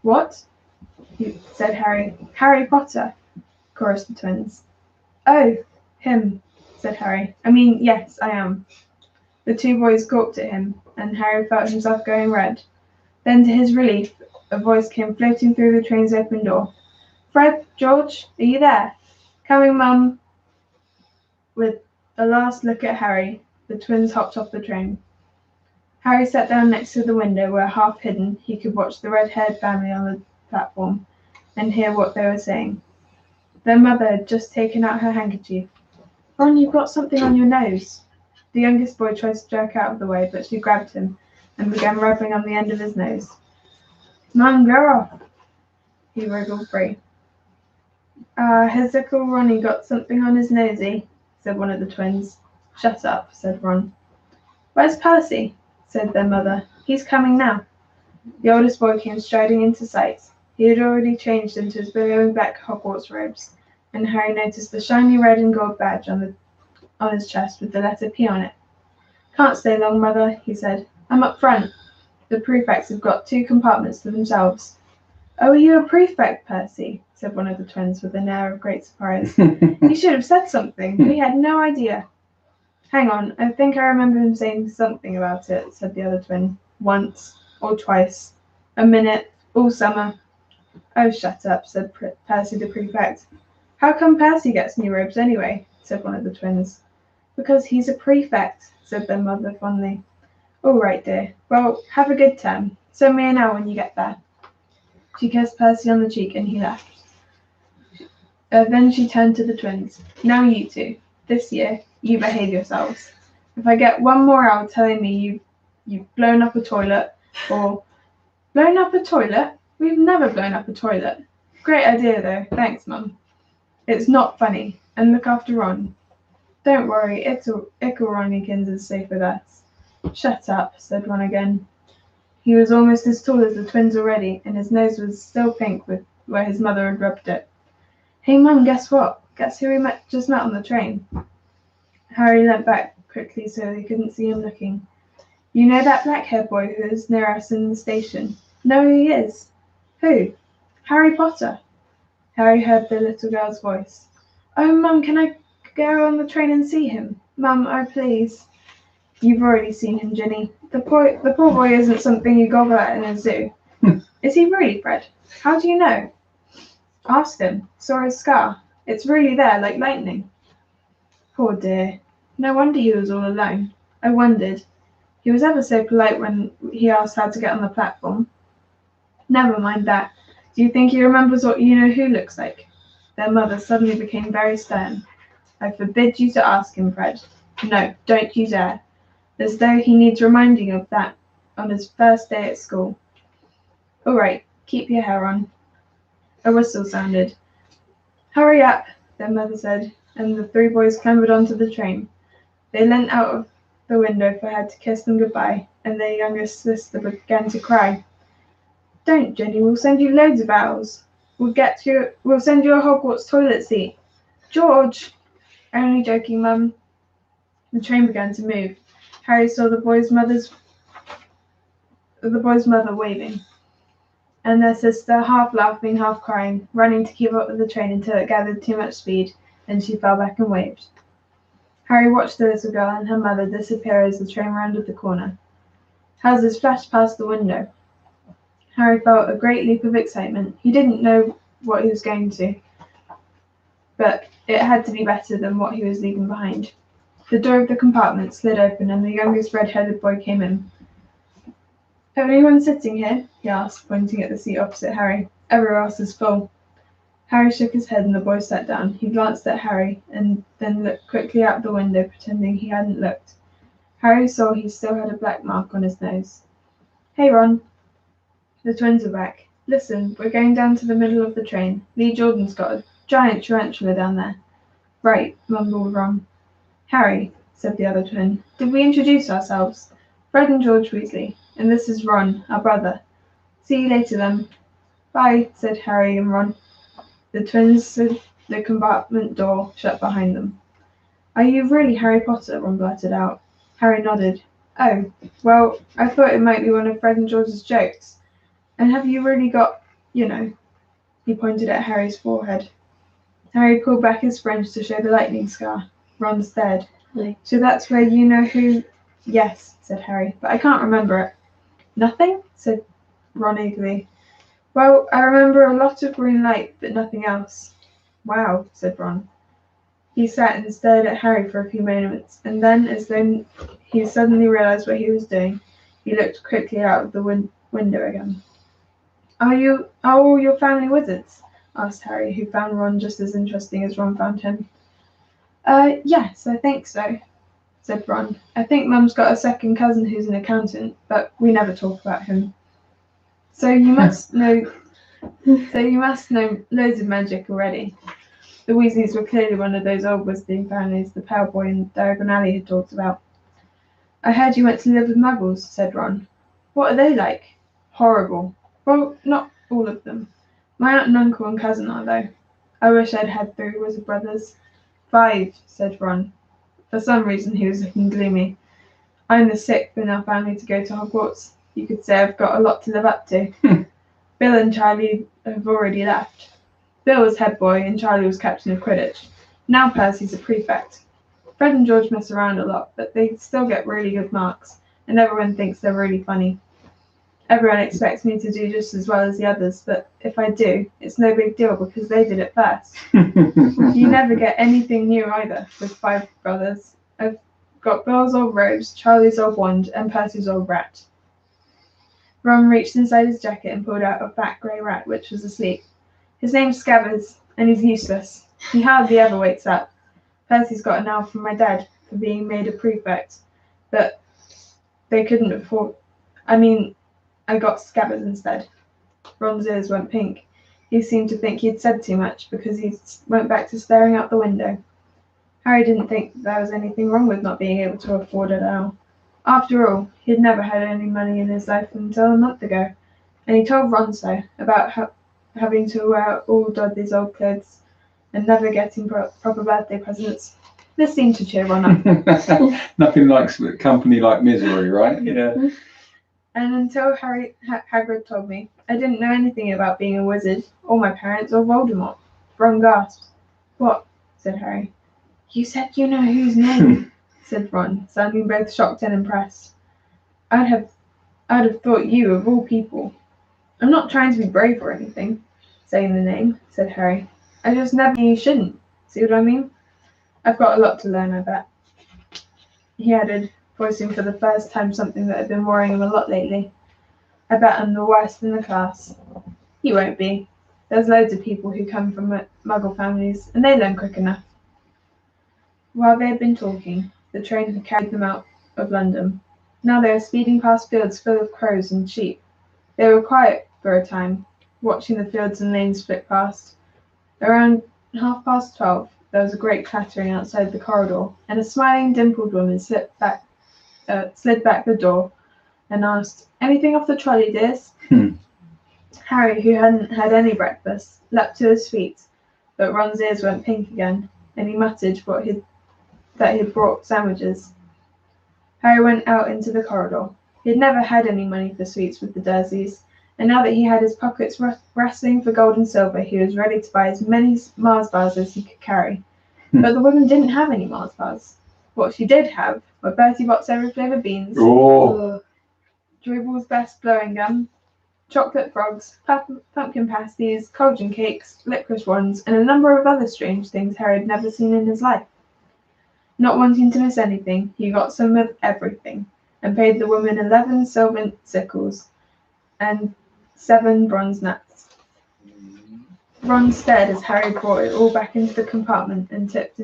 What? Said Harry. Harry Potter, chorused the twins. Oh, him, said Harry. I mean, yes, I am. The two boys gawped at him, and Harry felt himself going red. Then, to his relief, a voice came floating through the train's open door. Fred, George, are you there? Coming, Mum. With a last look at Harry, the twins hopped off the train. Harry sat down next to the window where, half hidden, he could watch the red-haired family on the platform and hear what they were saying. Their mother had just taken out her handkerchief. Ron, you've got something on your nose. The youngest boy tried to jerk out of the way, but she grabbed him and began rubbing on the end of his nose. Mum, go off. He wriggled free. Has little Ronnie got something on his nosy? Said one of the twins. Shut up, said Ron. Where's Percy? Said their mother. He's coming now. The oldest boy came striding into sight. He had already changed into his billowing black Hogwarts robes, and Harry noticed the shiny red and gold badge on his chest with the letter P on it. Can't stay long, Mother, he said. I'm up front. The prefects have got 2 compartments to themselves. Oh, are you a prefect, Percy? Said one of the twins with an air of great surprise. You should have said something. We had no idea. Hang on, I think I remember him saying something about it, said the other twin. Once or twice. A minute, all summer. Oh, shut up, said Percy the prefect. How come Percy gets new robes anyway? Said one of the twins. Because he's a prefect, said their mother fondly. All right, dear. Well, have a good term. Send me an hour when you get there. She kissed Percy on the cheek and he left. Then she turned to the twins. Now you two, this year, you behave yourselves. If I get one more hour telling me you've blown up a toilet, or blown up a toilet? We've never blown up a toilet. Great idea though, thanks Mum. It's not funny, and look after Ron. Don't worry, Ickle Ronnikins is safe with us. Shut up, said Ron again. He was almost as tall as the twins already, and his nose was still pink with where his mother had rubbed it. Hey Mum, guess what? Guess who we just met on the train? Harry leant back quickly so they couldn't see him looking. You know that black-haired boy who is near us in the station? Know who he is? Who? Harry Potter. Harry heard the little girl's voice. Oh, Mum, can I go on the train and see him? Mum, oh please. You've already seen him, Ginny. The poor boy isn't something you gobble at in a zoo. Is he really, Fred? How do you know? Asked him. Saw his scar. It's really there, like lightning. Poor dear. No wonder he was all alone. I wondered. He was ever so polite when he asked how to get on the platform. Never mind that. Do you think he remembers what you know who looks like? Their mother suddenly became very stern. I forbid you to ask him, Fred. No, don't you dare. As though he needs reminding of that on his first day at school. All right, keep your hair on. A whistle sounded. Hurry up, their mother said, and the 3 boys clambered onto the train. They leant out of the window for her to kiss them goodbye, and their youngest sister began to cry. Don't, Jenny, we'll send you loads of owls. We'll send you a Hogwarts toilet seat. George! Only joking, Mum. The train began to move. Harry saw the boy's mother waving, and their sister, half laughing, half crying, running to keep up with the train until it gathered too much speed, and she fell back and waved. Harry watched the little girl and her mother disappear as the train rounded the corner. Houses flashed past the window. Harry felt a great leap of excitement. He didn't know what he was going to, but it had to be better than what he was leaving behind. The door of the compartment slid open and the youngest red-headed boy came in. Anyone sitting here? He asked, pointing at the seat opposite Harry. Everywhere else is full. Harry shook his head and the boy sat down. He glanced at Harry and then looked quickly out the window, pretending he hadn't looked. Harry saw he still had a black mark on his nose. Hey, Ron. The twins are back. Listen, we're going down to the middle of the train. Lee Jordan's got a giant tarantula down there. Right, mumbled Ron. Harry, said the other twin, did we introduce ourselves? Fred and George Weasley, and this is Ron, our brother. See you later then. Bye, said Harry and Ron. The twins slid the compartment door shut behind them. Are you really Harry Potter? Ron blurted out. Harry nodded. Oh, well, I thought it might be one of Fred and George's jokes. And have you really got, you know? He pointed at Harry's forehead. Harry pulled back his fringe to show the lightning scar. Ron stared. So that's where you know who... Yes, said Harry, but I can't remember it. Nothing? Said Ron eagerly. Well, I remember a lot of green light, but nothing else. Wow, said Ron. He sat and stared at Harry for a few moments, and then, as though he suddenly realised what he was doing, he looked quickly out of the window again. Are all your family wizards? Asked Harry, who found Ron just as interesting as Ron found him. Yes, I think so, said Ron. I think Mum's got a second cousin who's an accountant, but we never talk about him. So you must know loads of magic already. The Weasleys were clearly one of those old wizarding families the Pale Boy in Diagon Alley had talked about. I heard you went to live with Muggles, said Ron. What are they like? Horrible. Well, not all of them. My aunt and uncle and cousin are, though. I wish I'd had 3 wizard brothers. 5, said Ron. For some reason he was looking gloomy. I'm the 6th in our family to go to Hogwarts. You could say I've got a lot to live up to. Bill and Charlie have already left. Bill was head boy and Charlie was captain of Quidditch. Now Percy's a prefect. Fred and George mess around a lot, but they still get really good marks, and everyone thinks they're really funny. Everyone expects me to do just as well as the others, but if I do, it's no big deal because they did it first. You never get anything new either with 5 brothers. I've got Bill's old rose, Charlie's old wand, and Percy's old rat. Ron reached inside his jacket and pulled out a fat grey rat which was asleep. His name's Scabbers, and he's useless. He hardly ever wakes up. Percy's got an elf from my dad for being made a prefect, but they couldn't afford... I got Scabbers instead. Ron's ears went pink. He seemed to think he'd said too much because he went back to staring out the window. Harry didn't think there was anything wrong with not being able to afford it now. After all, he'd never had any money in his life until a month ago, and he told Ron so, about having to wear all Dudley's old clothes and never getting proper birthday presents. This seemed to cheer Ron up. Nothing like company like misery, right? Yeah. And until Hagrid told me, I didn't know anything about being a wizard, or my parents, or Voldemort. Ron gasped. What? Said Harry. You said you know whose name? Said Ron, sounding both shocked and impressed. I'd have thought you of all people. I'm not trying to be brave or anything, saying the name, said Harry. I just never knew you shouldn't. See what I mean? I've got a lot to learn, I bet. He added, voicing for the first time something that had been worrying him a lot lately. I bet I'm the worst in the class. You won't be. There's loads of people who come from Muggle families, and they learn quick enough. While they had been talking, the train had carried them out of London. Now they were speeding past fields full of crows and sheep. They were quiet for a time, watching the fields and lanes flit past. Around 12:30, there was a great clattering outside the corridor, and a smiling, dimpled woman slid back the door and asked, "Anything off the trolley, dears?" Harry, who hadn't had any breakfast, leapt to his feet, but Ron's ears went pink again, and he muttered that he'd brought sandwiches. Harry went out into the corridor. He'd never had any money for sweets with the Dursleys, and now that he had his pockets rustling for gold and silver, he was ready to buy as many Mars bars as he could carry. But the woman didn't have any Mars bars. What she did have were Bertie Bott's every flavour beans, Dribble's best blowing gum, chocolate frogs, pumpkin pasties, cauldron cakes, licorice wands, and a number of other strange things Harry had never seen in his life. Not wanting to miss anything, he got some of everything, and paid the woman 11 silver sickles and 7 bronze nuts. Ron stared as Harry brought it all back into the compartment and tipped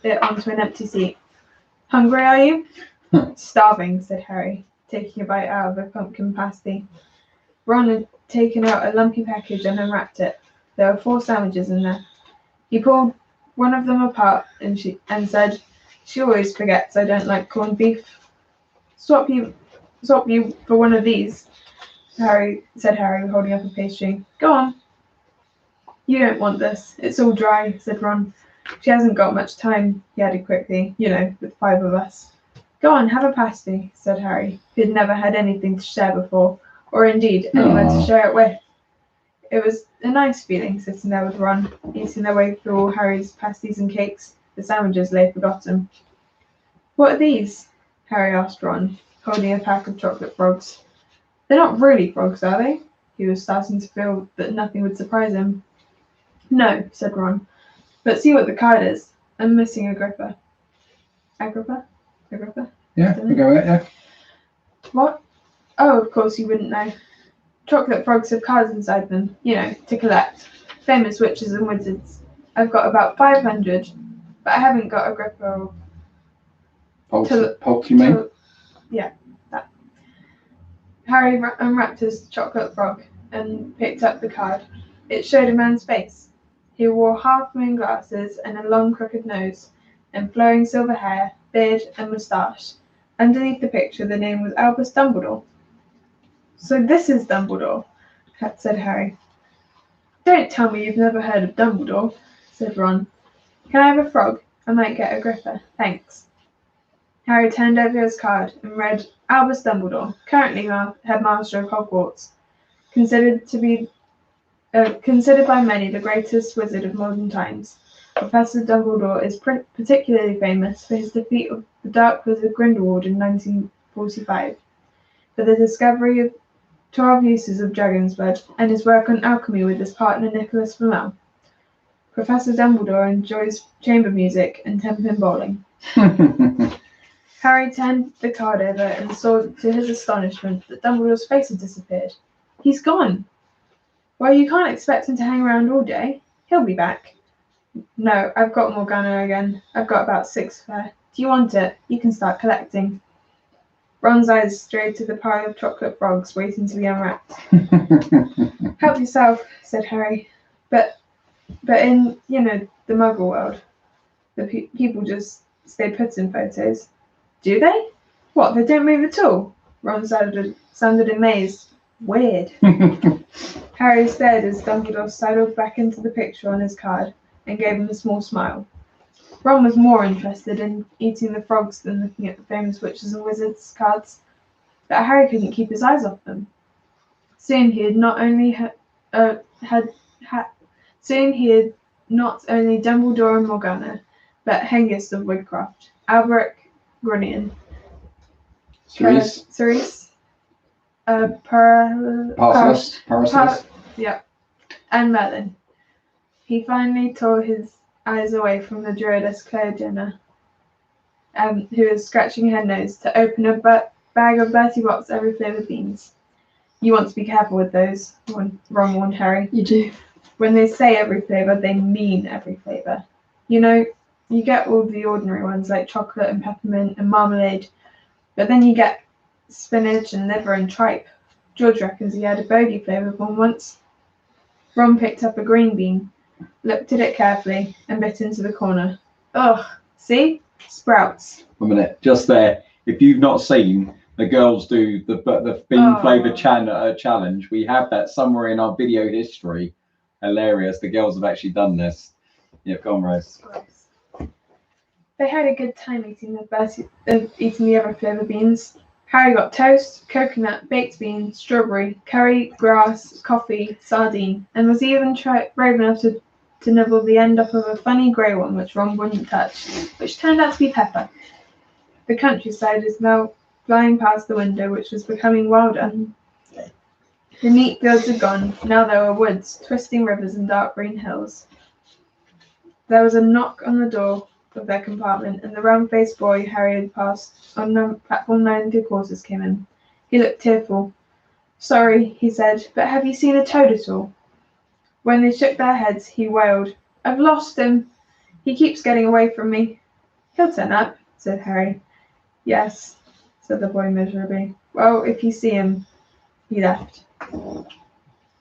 it onto an empty seat. Hungry, are you? Starving, said Harry, taking a bite out of a pumpkin pasty. Ron had taken out a lumpy package and unwrapped it. There were 4 sandwiches in there. He pulled one of them apart and said, "She always forgets I don't like corned beef. Swap you for one of these," said Harry, holding up a pastry. "Go on." "You don't want this. It's all dry," said Ron. "She hasn't got much time," he added quickly, with 5 of us. "Go on, have a pasty," said Harry, who had never had anything to share before, or indeed anyone to share it with. It was a nice feeling sitting there with Ron, eating their way through all Harry's pasties and cakes. The sandwiches lay forgotten. "What are these?" Harry asked Ron, holding a pack of chocolate frogs. "They're not really frogs, are they?" He was starting to feel that nothing would surprise him. "No," said Ron, "but see what the card is. I'm missing Agrippa." Agrippa? Yeah, we go with it, yeah. What? Oh, of course you wouldn't know. Chocolate frogs have cards inside them, to collect. Famous witches and wizards. I've got about 500, but I haven't got Agrippa or... Pulp, you mean? Yeah, that. Harry unwrapped his chocolate frog and picked up the card. It showed a man's face. He wore half-moon glasses and a long crooked nose, and flowing silver hair, beard and moustache. Underneath the picture the name was Albus Dumbledore. "So this is Dumbledore," said Harry. "Don't tell me you've never heard of Dumbledore," said Ron. "Can I have a frog? I might get Agrippa, thanks." Harry turned over his card and read Albus Dumbledore, currently headmaster of Hogwarts, considered by many the greatest wizard of modern times. Professor Dumbledore is particularly famous for his defeat of the Dark Wizard Grindelwald in 1945, for the discovery of 12 uses of dragon's blood, and his work on alchemy with his partner Nicholas Flamel. Professor Dumbledore enjoys chamber music and ten-pin bowling. Harry turned the card over and saw, to his astonishment, that Dumbledore's face had disappeared. "He's gone." "Well, you can't expect him to hang around all day. He'll be back." "No, I've got Morgana again. I've got about 6 of her. Do you want it? You can start collecting." Ron's eyes strayed to the pile of chocolate frogs waiting to be unwrapped. "Help yourself," said Harry. But in, the Muggle world, the people just stay put in photos. "Do they? What, they don't move at all?" Ron sounded amazed. "Weird." Harry stared as Dumbledore sidled back into the picture on his card and gave him a small smile. Ron was more interested in eating the frogs than looking at the famous witches and wizards cards, but Harry couldn't keep his eyes off them. Soon he had not only Dumbledore and Morgana, but Hengist of Woodcroft, Alberic Grunion, Cerise, Paracelsus. and Merlin. He finally tore his eyes away from the druidess Cleodina, who was scratching her nose, to open a bag of Bertie Bott's every flavour beans. "You want to be careful with those," Ron warned Harry. "You do. When they say every flavour, they mean every flavour. You get all the ordinary ones like chocolate and peppermint and marmalade, but then you get spinach and liver and tripe. George reckons he had a bogey flavoured one once." Ron picked up a green bean, looked at it carefully, and bit into the corner. "Ugh, see? Sprouts." A minute, just there. If you've not seen the girls do the bean flavoured challenge, we have that somewhere in our video history. Hilarious. The girls have actually done this. Yeah, go on, Rose. They had a good time eating the other flavour beans. Harry got toast, coconut, baked bean, strawberry, curry, grass, coffee, sardine, and was even brave enough to nibble the end off of a funny grey one which Ron wouldn't touch, which turned out to be pepper. The countryside is now flying past the window, which was becoming wilder. The neat fields had gone. Now there were woods, twisting rivers, and dark green hills. There was a knock on the door of their compartment, and the round-faced boy Harry had passed on platform 9 and 3/4 came in. He looked tearful. "Sorry," he said, "but have you seen a toad at all?" When they shook their heads, he wailed, "I've lost him. He keeps getting away from me." "He'll turn up," said Harry. "Yes," said the boy miserably. "Well, if you see him." He left.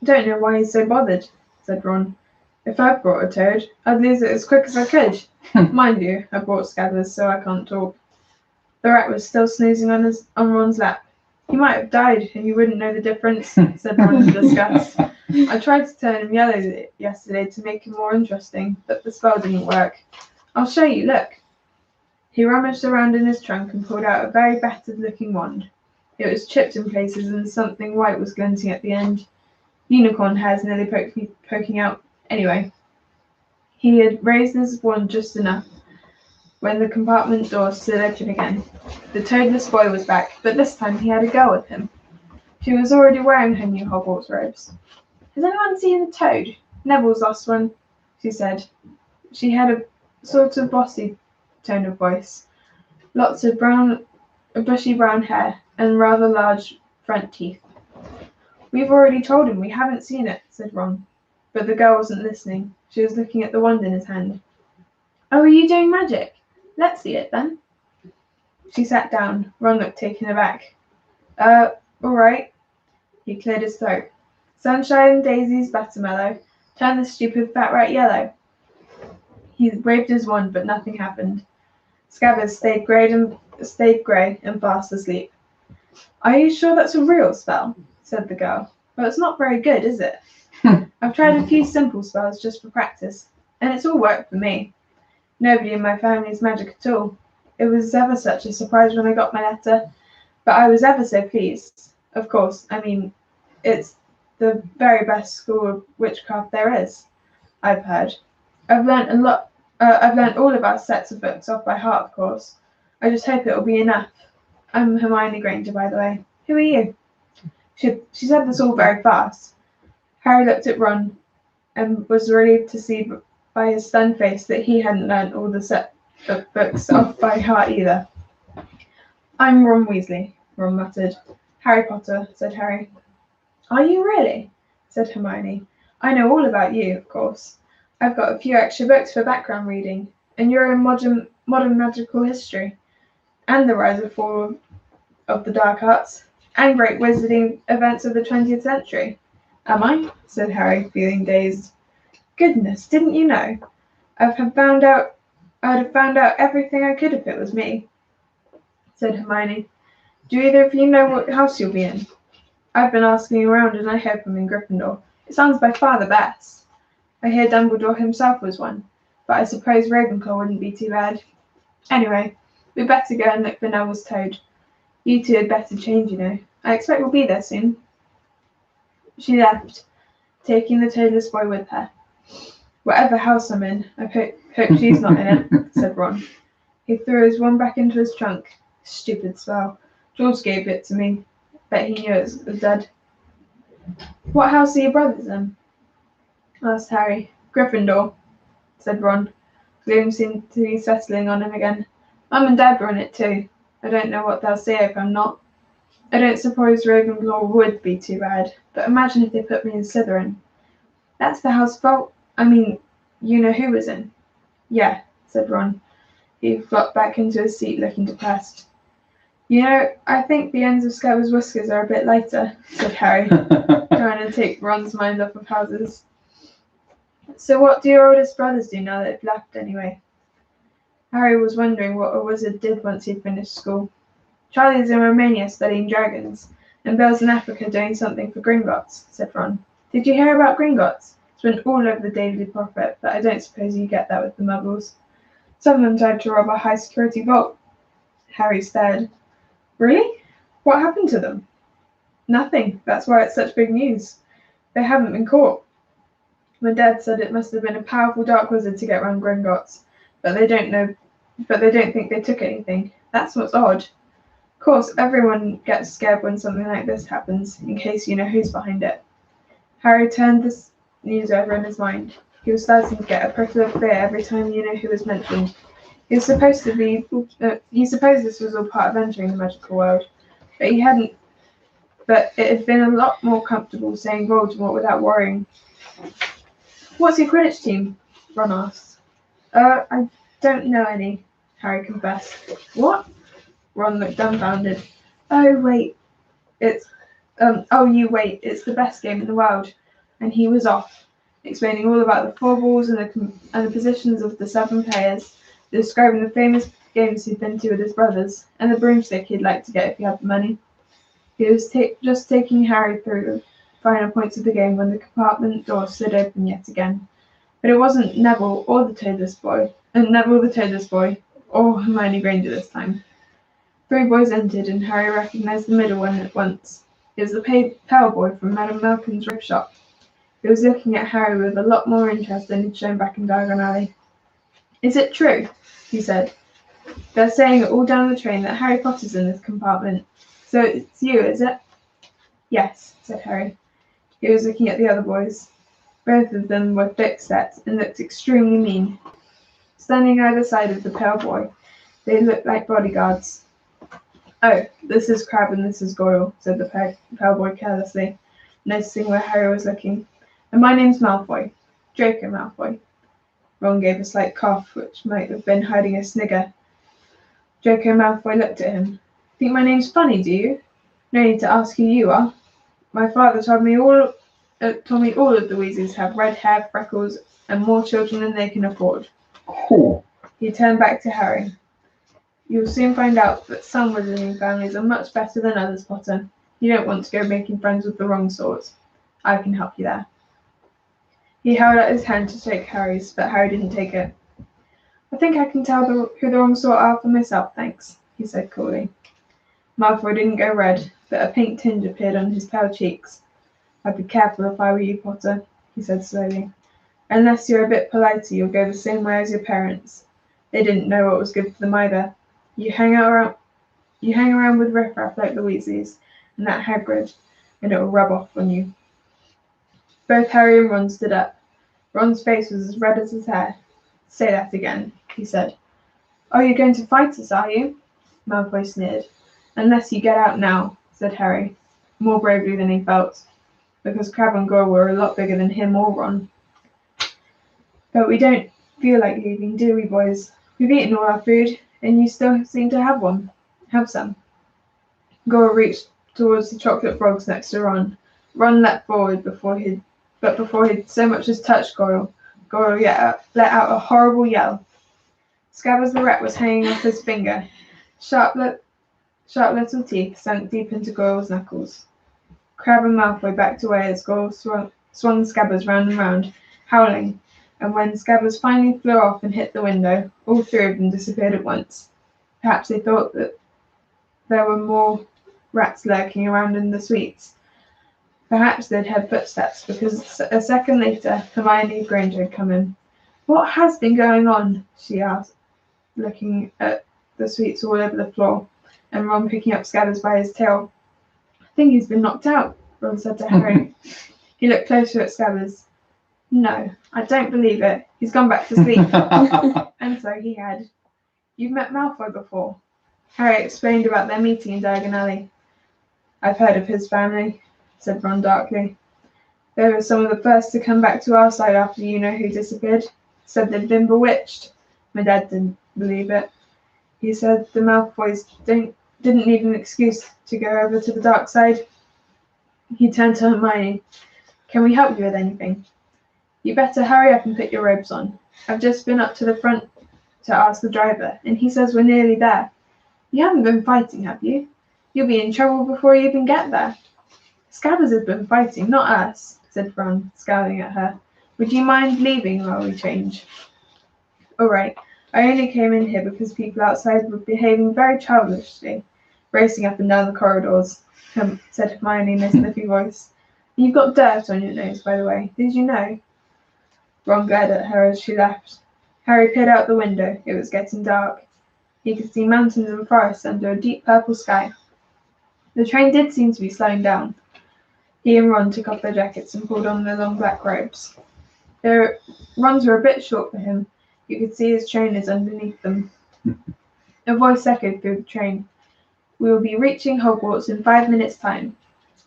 "Don't know why he's so bothered," said Ron. "If I'd brought a toad, I'd lose it as quick as I could. Mind you, I brought Scabbers, so I can't talk." The rat was still snoozing on Ron's lap. "He might have died, and you wouldn't know the difference," said Ron in disgust. "I tried to turn him yellow yesterday to make him more interesting, but the spell didn't work. I'll show you, look." He rummaged around in his trunk and pulled out a very battered-looking wand. It was chipped in places and something white was glinting at the end. Unicorn hairs nearly poking out. Anyway, he had raised his wand just enough when the compartment door stood open again. The toadless boy was back, but this time he had a girl with him. She was already wearing her new Hogwarts robes. "Has anyone seen a toad? Neville's lost one," she said. She had a sort of bossy tone of voice, lots of bushy brown hair, and rather large front teeth. "We've already told him we haven't seen it," said Ron. But the girl wasn't listening. She was looking at the wand in his hand. "Oh, are you doing magic? Let's see it, then." She sat down. Ron looked taken aback. All right." He cleared his throat. "Sunshine, daisies, buttermellow. Turn the stupid fat rat yellow." He waved his wand, but nothing happened. Scabbers stayed grey and fast asleep. "Are you sure that's a real spell?" said the girl. "Well, it's not very good, is it? I've tried a few simple spells just for practice, and it's all worked for me. Nobody in my family is magic at all. It was ever such a surprise when I got my letter, but I was ever so pleased. Of course, I mean, it's the very best school of witchcraft there is, I've heard. I've learnt a lot. I've learnt all of our sets of books off by heart, of course. I just hope it'll be enough. I'm Hermione Granger, by the way. Who are you?" She said this all very fast. Harry looked at Ron and was relieved to see by his stunned face that he hadn't learnt all the set of books off by heart either. "I'm Ron Weasley," Ron muttered. "Harry Potter," said Harry. "Are you really?" said Hermione. "I know all about you, of course. I've got a few extra books for background reading, and you're in modern magical history, and the rise and fall of the dark arts, and great wizarding events of the 20th century. "Am I?" said Harry, feeling dazed. "Goodness, didn't you know? I'd have found out everything I could if it was me," said Hermione. "Do either of you know what house you'll be in?" "I've been asking around, and I hope I'm in Gryffindor. It sounds by far the best. I hear Dumbledore himself was one, but I suppose Ravenclaw wouldn't be too bad. Anyway, we'd better go and look for Neville's toad. You two had better change, you know. I expect we'll be there soon." She left, taking the toadless boy with her. "Whatever house I'm in, I hope she's not in it," said Ron. He threw his wand back into his trunk. "Stupid spell. George gave it to me. Bet he knew it was dead." "What house are your brothers in?" asked Harry. "Gryffindor," said Ron. Gloom seemed to be settling on him again. "Mum and Dad were in it too. I don't know what they'll say if I'm not. I don't suppose Ravenclaw would be too bad, but imagine if they put me in Slytherin." "That's the house you know who was in." "Yeah," said Ron. He flopped back into his seat, looking depressed. "You know, I think the ends of Scabbers' whiskers are a bit lighter," said Harry, trying to take Ron's mind off of houses. "So what do your oldest brothers do now that they've left, anyway?" Harry was wondering what a wizard did once he'd finished school. "Charlie's in Romania studying dragons, and Bill's in Africa doing something for Gringotts," said Ron. "Did you hear about Gringotts? It's been all over the Daily Prophet, but I don't suppose you get that with the Muggles. Some of them tried to rob a high-security vault." Harry stared. "Really? What happened to them?" "Nothing. That's why it's such big news. They haven't been caught. My dad said it must have been a powerful dark wizard to get round Gringotts, but they don't think they took anything. That's what's odd. Of course, everyone gets scared when something like this happens, in case you know who's behind it." Harry turned this news over in his mind. He was starting to get a prickle of fear every time you know who was mentioned. He supposed this was all part of entering the magical world, but he hadn't. But it had been a lot more comfortable saying Voldemort without worrying. "What's your Quidditch team?" Ron asked. I don't know any," Harry confessed. "What?" Ron looked dumbfounded. "Oh, wait. It's it's the best game in the world." And he was off, explaining all about the four balls and the positions of the 7 players, describing the famous games he'd been to with his brothers, and the broomstick he'd like to get if he had the money. He was just taking Harry through the final points of the game when the compartment door slid open yet again. But it wasn't Neville the Toadless Boy, or Hermione Granger this time. 3 boys entered, and Harry recognised the middle one at once. It was the pale boy from Madame Malkin's rib shop. He was looking at Harry with a lot more interest than he'd shown back in Diagon Alley. "Is it true?" he said. "They're saying it all down the train that Harry Potter's in this compartment. So it's you, is it?" "Yes," said Harry. He was looking at the other boys. Both of them were thick-set and looked extremely mean. Standing either side of the pale boy, they looked like bodyguards. "Oh, this is Crabbe and this is Goyle," said the pale boy carelessly, noticing where Harry was looking. "And my name's Malfoy. Draco Malfoy." Ron gave a slight cough, which might have been hiding a snigger. Draco Malfoy looked at him. "Think my name's funny, do you? No need to ask who you are. My father told me all of the Weasleys have red hair, freckles, and more children than they can afford." Cool. He turned back to Harry. "You'll soon find out that some Wizarding families are much better than others, Potter. You don't want to go making friends with the wrong sort. I can help you there." He held out his hand to shake Harry's, but Harry didn't take it. "I think I can tell who the wrong sort are for myself, thanks," he said coolly. Malfoy didn't go red, but a pink tinge appeared on his pale cheeks. "I'd be careful if I were you, Potter," he said slowly. "Unless you're a bit politer, you'll go the same way as your parents. They didn't know what was good for them either. You hang around with riffraff like the Weasleys and that Hagrid, and it'll rub off on you." Both Harry and Ron stood up. Ron's face was as red as his hair. "Say that again," he said. "Oh, you're going to fight us, are you?" Malfoy sneered. "Unless you get out now," said Harry, more bravely than he felt, because Crabbe and Goyle were a lot bigger than him or Ron. "But we don't feel like leaving, do we, boys? We've eaten all our food, and you still seem to have some." Goyle reached towards the chocolate frogs next to Ron. Ron leapt forward before he'd so much as touched Goyle. Goyle let out a horrible yell. Scabbers the rat was hanging off his finger. Sharp little teeth sank deep into Goyle's knuckles. Crabbe and Malfoy backed away as Goyle swung Scabbers round and round, howling, and when Scabbers finally flew off and hit the window, all 3 of them disappeared at once. Perhaps they thought that there were more rats lurking around in the suites. Perhaps they'd heard footsteps, because a second later Hermione Granger had come in. "What has been going on?" she asked, looking at the sweets all over the floor, and Ron picking up Scabbers by his tail. "I think he's been knocked out," Ron said to Harry. He looked closer at Scabbers. "No, I don't believe it. He's gone back to sleep." And so he had. "You've met Malfoy before?" Harry explained about their meeting in Diagon Alley. "I've heard of his family," said Ron darkly. "They were some of the first to come back to our side after you-know-who disappeared. Said they'd been bewitched. My dad didn't believe it. He said the Malfoys didn't need an excuse to go over to the dark side." He turned to Hermione. "Can we help you with anything?" "You better hurry up and put your robes on. I've just been up to the front to ask the driver, and he says we're nearly there. You haven't been fighting, have you? You'll be in trouble before you even get there." "Scabbers have been fighting, not us," said Ron, scowling at her. "Would you mind leaving while we change?" "All right. I only came in here because people outside were behaving very childishly, racing up and down the corridors," said Hermione in a sniffy voice. "You've got dirt on your nose, by the way. Did you know?" Ron glared at her as she left. Harry peered out the window. It was getting dark. He could see mountains and forests under a deep purple sky. The train did seem to be slowing down. He and Ron took off their jackets and pulled on their long black robes. Their runs were a bit short for him. You could see his trainers underneath them. A voice echoed through the train. "We will be reaching Hogwarts in 5 minutes' time.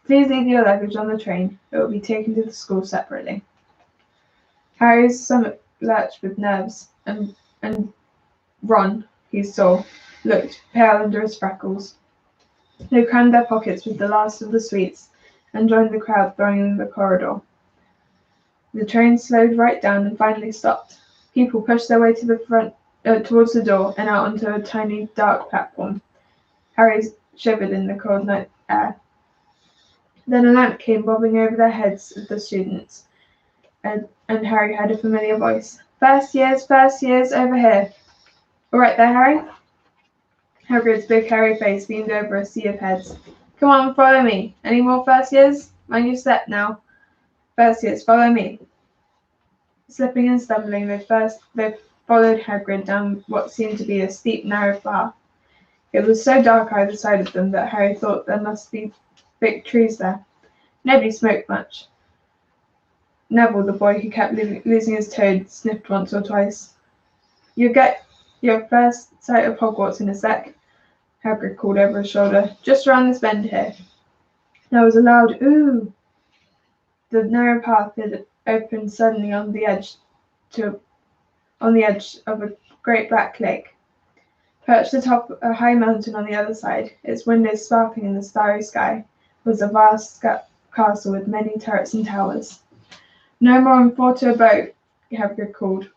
Please leave your luggage on the train. It will be taken to the school separately." Harry's stomach lurched with nerves, and Ron, he saw, looked pale under his freckles. They crammed their pockets with the last of the sweets and joined the crowd thronging the corridor. The train slowed right down and finally stopped. People pushed their way to the front, towards the door and out onto a tiny, dark platform. Harry shivered in the cold night air. Then a lamp came bobbing over the heads of the students, and Harry heard a familiar voice. First years, over here." "All right there, Harry?" Hagrid's big hairy face beamed over a sea of heads. "Come on, follow me. Any more first years? Mind your step now. First years, follow me." Slipping and stumbling, they followed Hagrid down what seemed to be a steep, narrow path. It was so dark either side of them that Harry thought there must be big trees there. Nobody smoked much. Neville, the boy who kept losing his toad, sniffed once or twice. "You'll get your first sight of Hogwarts in a sec," Hagrid called over his shoulder. "Just around this bend here." There was a loud "ooh." The narrow path had opened suddenly on the edge of a great black lake. Perched atop a high mountain on the other side, its windows sparkling in the starry sky, was a vast castle with many turrets and towers. "No more than 4 to a boat," Hagrid called,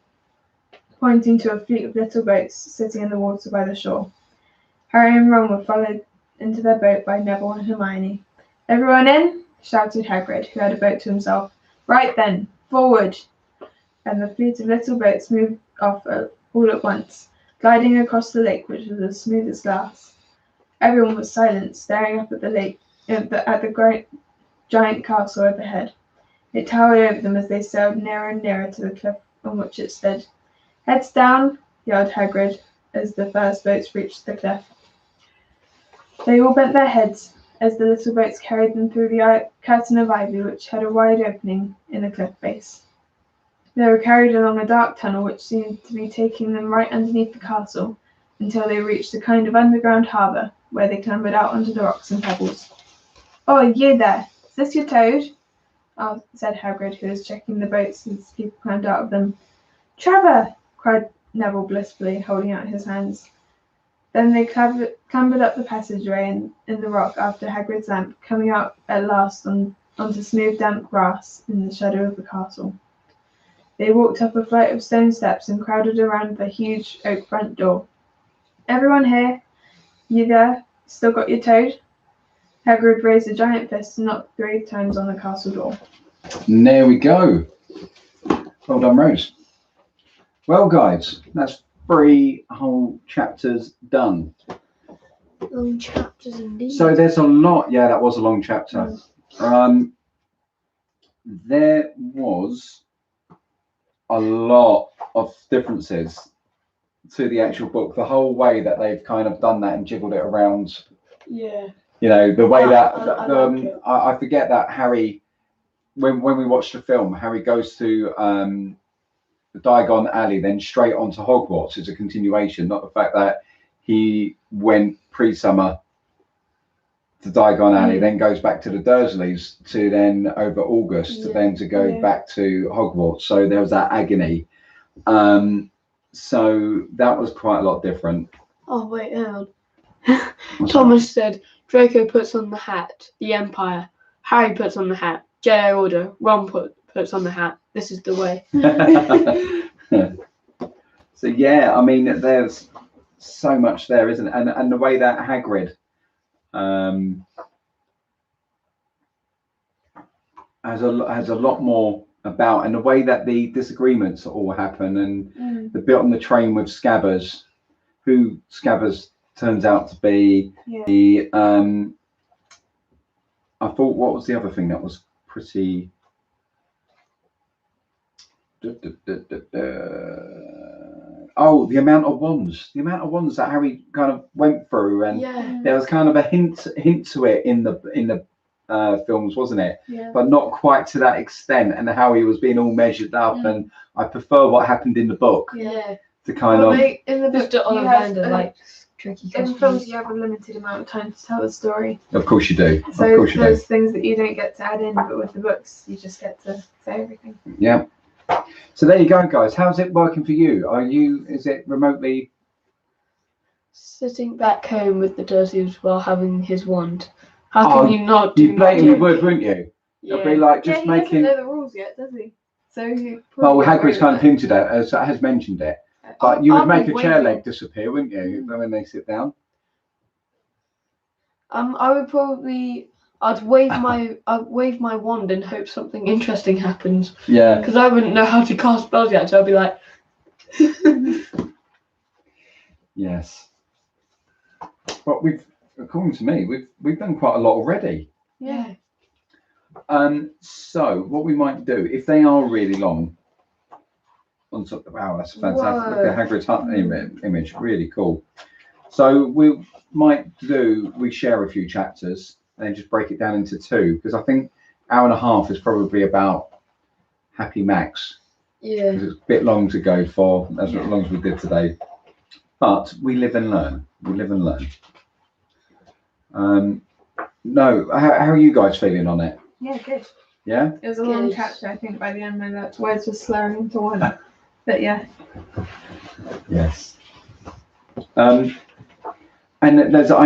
pointing to a fleet of little boats sitting in the water by the shore. Harry and Ron were followed into their boat by Neville and Hermione. "Everyone in?" shouted Hagrid, who had a boat to himself. "Right then, forward!" And the fleet of little boats moved off all at once, gliding across the lake, which was as smooth as glass. Everyone was silent, staring up at the lake, at the great giant castle overhead. It towered over them as they sailed nearer and nearer to the cliff on which it stood. "Heads down!" yelled Hagrid as the first boats reached the cliff. They all bent their heads as the little boats carried them through the curtain of ivy which had a wide opening in the cliff face. They were carried along a dark tunnel which seemed to be taking them right underneath the castle until they reached a kind of underground harbour, where they clambered out onto the rocks and pebbles. "Oh, you there! Is this your toad?" said Hagrid, who was checking the boats as people climbed out of them. "Trevor!" cried Neville blissfully, holding out his hands. Then they clambered up the passageway in the rock after Hagrid's lamp, coming out at last onto smooth damp grass in the shadow of the castle. They walked up a flight of stone steps and crowded around the huge oak front door. "Everyone here? You there? Still got your toad?" Hagrid raised a giant fist and knocked 3 times on the castle door. And there we go. Well done, Rose. Well, guys, that's 3 whole chapters done. Long chapters indeed. So there's a lot. Yeah, that was a long chapter. There was a lot of differences to the actual book. The whole way that they've kind of done that and jiggled it around. Yeah. You know, the way that like it. I forget that Harry, when we watched the film, Harry goes to the Diagon Alley, then straight onto Hogwarts. It's a continuation, not the fact that he went pre-summer to Diagon Alley, then goes back to the Dursleys to then over August, then to go back to Hogwarts. So there was that agony. So that was quite a lot different. Oh wait, hang on. Thomas said Draco puts on the hat, the Empire. Harry puts on the hat, Jedi Order. Ron puts on the hat. This is the way. So yeah, I mean, there's so much there, isn't it? And the way that Hagrid has a lot more about, and the way that the disagreements all happen, and the bit on the train with Scabbers, who Scabbers turns out to be. The I thought, what was the other thing that was pretty oh, the amount of wands that Harry kind of went through, and there was kind of a hint to it in the films, wasn't it? But not quite to that extent, and how he was being all measured up. And I prefer what happened in the book. to kind Well, of. in the book, Just on you a have, random, like, tricky in questions. films, you have a limited amount of time to tell the story. Of course you do. So Of course you do. there's things that you don't get to add in, but with the books, you just get to say everything. Yeah. So there you go, guys. How's it working for you? Is it remotely? Sitting back home with the Dursleys while having his wand. How can you not do You blatantly magic? would, wouldn't you? Yeah. It'd be like just he making. doesn't know the rules yet, does he? So he. Well, probably Hagrid's kind of agree with hinted at, has mentioned it. it. But you would I'll make be a chair waiting. leg disappear, wouldn't you, when they sit down? I would probably. I'd wave my wand and hope something interesting happens. Yeah. Because I wouldn't know how to cast spells yet, so I'd be like. Yes. But according to me, we've done quite a lot already. Yeah. So what we might do, if they are really long, wow, that's fantastic. Look at Hagrid's hut image, really cool. So we share a few chapters and then just break it down into two, because I think hour and a half is probably about happy max. Yeah. Because it's a bit long to go for, as long as we did today. But we live and learn. No, how are you guys feeling on it? Yeah, good. Yeah? It was a long Good. chapter, I think, by the end, when the words were slurring into one. But yeah. Yes. And I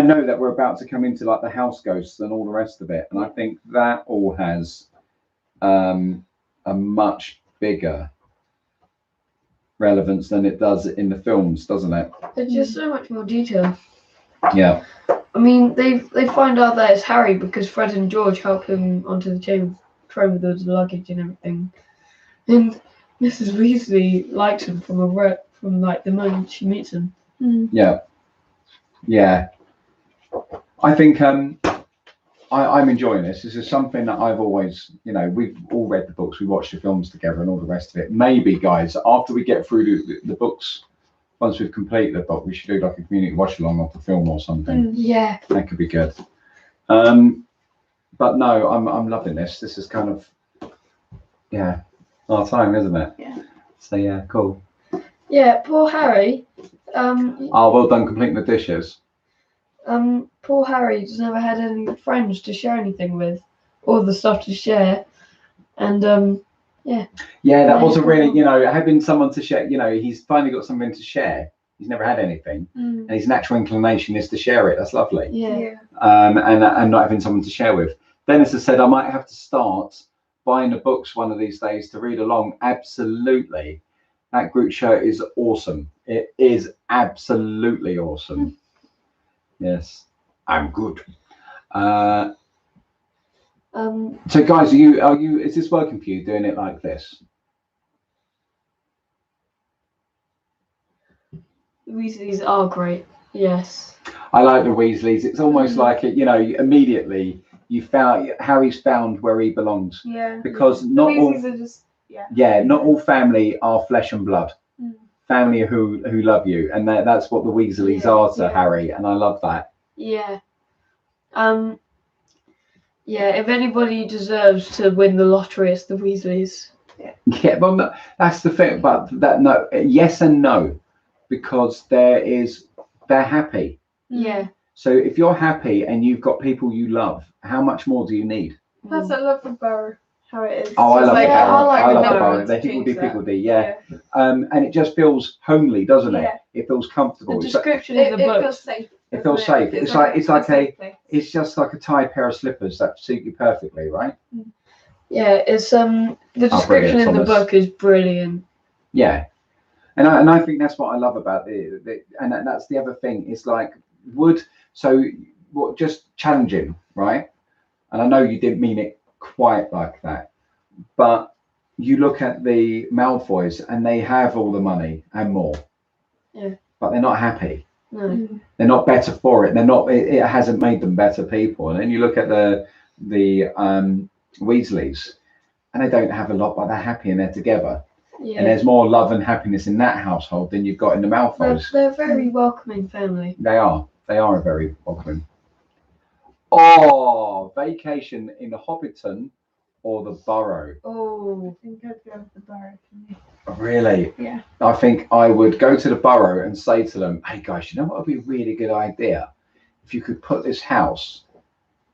know that we're about to come into like the house ghosts and all the rest of it, and I think that all has a much bigger relevance than it does in the films, doesn't it? There's just so much more detail. Yeah. I mean, they find out that it's Harry because Fred and George help him onto the train with all the luggage and everything, and Mrs. Weasley likes him from like the moment she meets him. Yeah. I think I'm enjoying this. This is something that I've always, we've all read the books, we watched the films together and all the rest of it. Maybe, guys, after we get through the books, once we've completed the book, we should do like a community watch along of the film or something. Yeah. That could be good. But no, I'm loving this. This is kind of, our time, isn't it? Yeah. So yeah, cool. Yeah, poor Harry. Well done completing the dishes. Poor Harry's never had any friends to share anything with, or the stuff to share, and Yeah, that wasn't really, having someone to share. He's finally got something to share. He's never had anything, and his natural inclination is to share it. That's lovely. yeah. And not having someone to share with. Dennis has said I might have to start buying the books one of these days to read along. Absolutely, that Groot shirt is awesome. It is absolutely awesome. Yes, I'm good. So guys, are you? Is this working for you? Doing it like this? The Weasleys are great. Yes. I like the Weasleys. It's almost like immediately Harry's found where he belongs. Yeah. Because The not all. Weasleys are just, Not all family are flesh and blood. Family who love you, and that's what the Weasleys are to Harry, and I love that. Yeah. Yeah. If anybody deserves to win the lottery, it's the Weasleys. Yeah, well, that's the thing. But yes and no, because they're happy. Yeah. So if you're happy and you've got people you love, how much more do you need? Plus, I love the Burrow, how it is. Oh, I love the Burrow. I love the Burrow. Burrow. They higgledy-piggledy, yeah. And it just feels homely, doesn't it? It feels comfortable. The description in the book. It feels safe. It feels safe. It's just like a tight pair of slippers that suit you perfectly, right? Yeah, it's the description in the book is brilliant. Yeah, and I think that's what I love about and that's the other thing. It's like just challenging, right? And I know you didn't mean it quite like that, but you look at the Malfoys and they have all the money and more, but they're not happy. No. They're not better for it. They're not. It hasn't made them better people. And then you look at the Weasleys, and they don't have a lot, but they're happy and they're together. Yeah. And there's more love and happiness in that household than you've got in the Malfoys. They're a very welcoming family. They are. They are a very welcoming. Oh, vacation in Hobbiton or the Burrow. Oh, I think I'd go with the Burrow for me. Really? Yeah. I think I would go to the borough and say to them, hey guys, you know what would be a really good idea? If you could put this house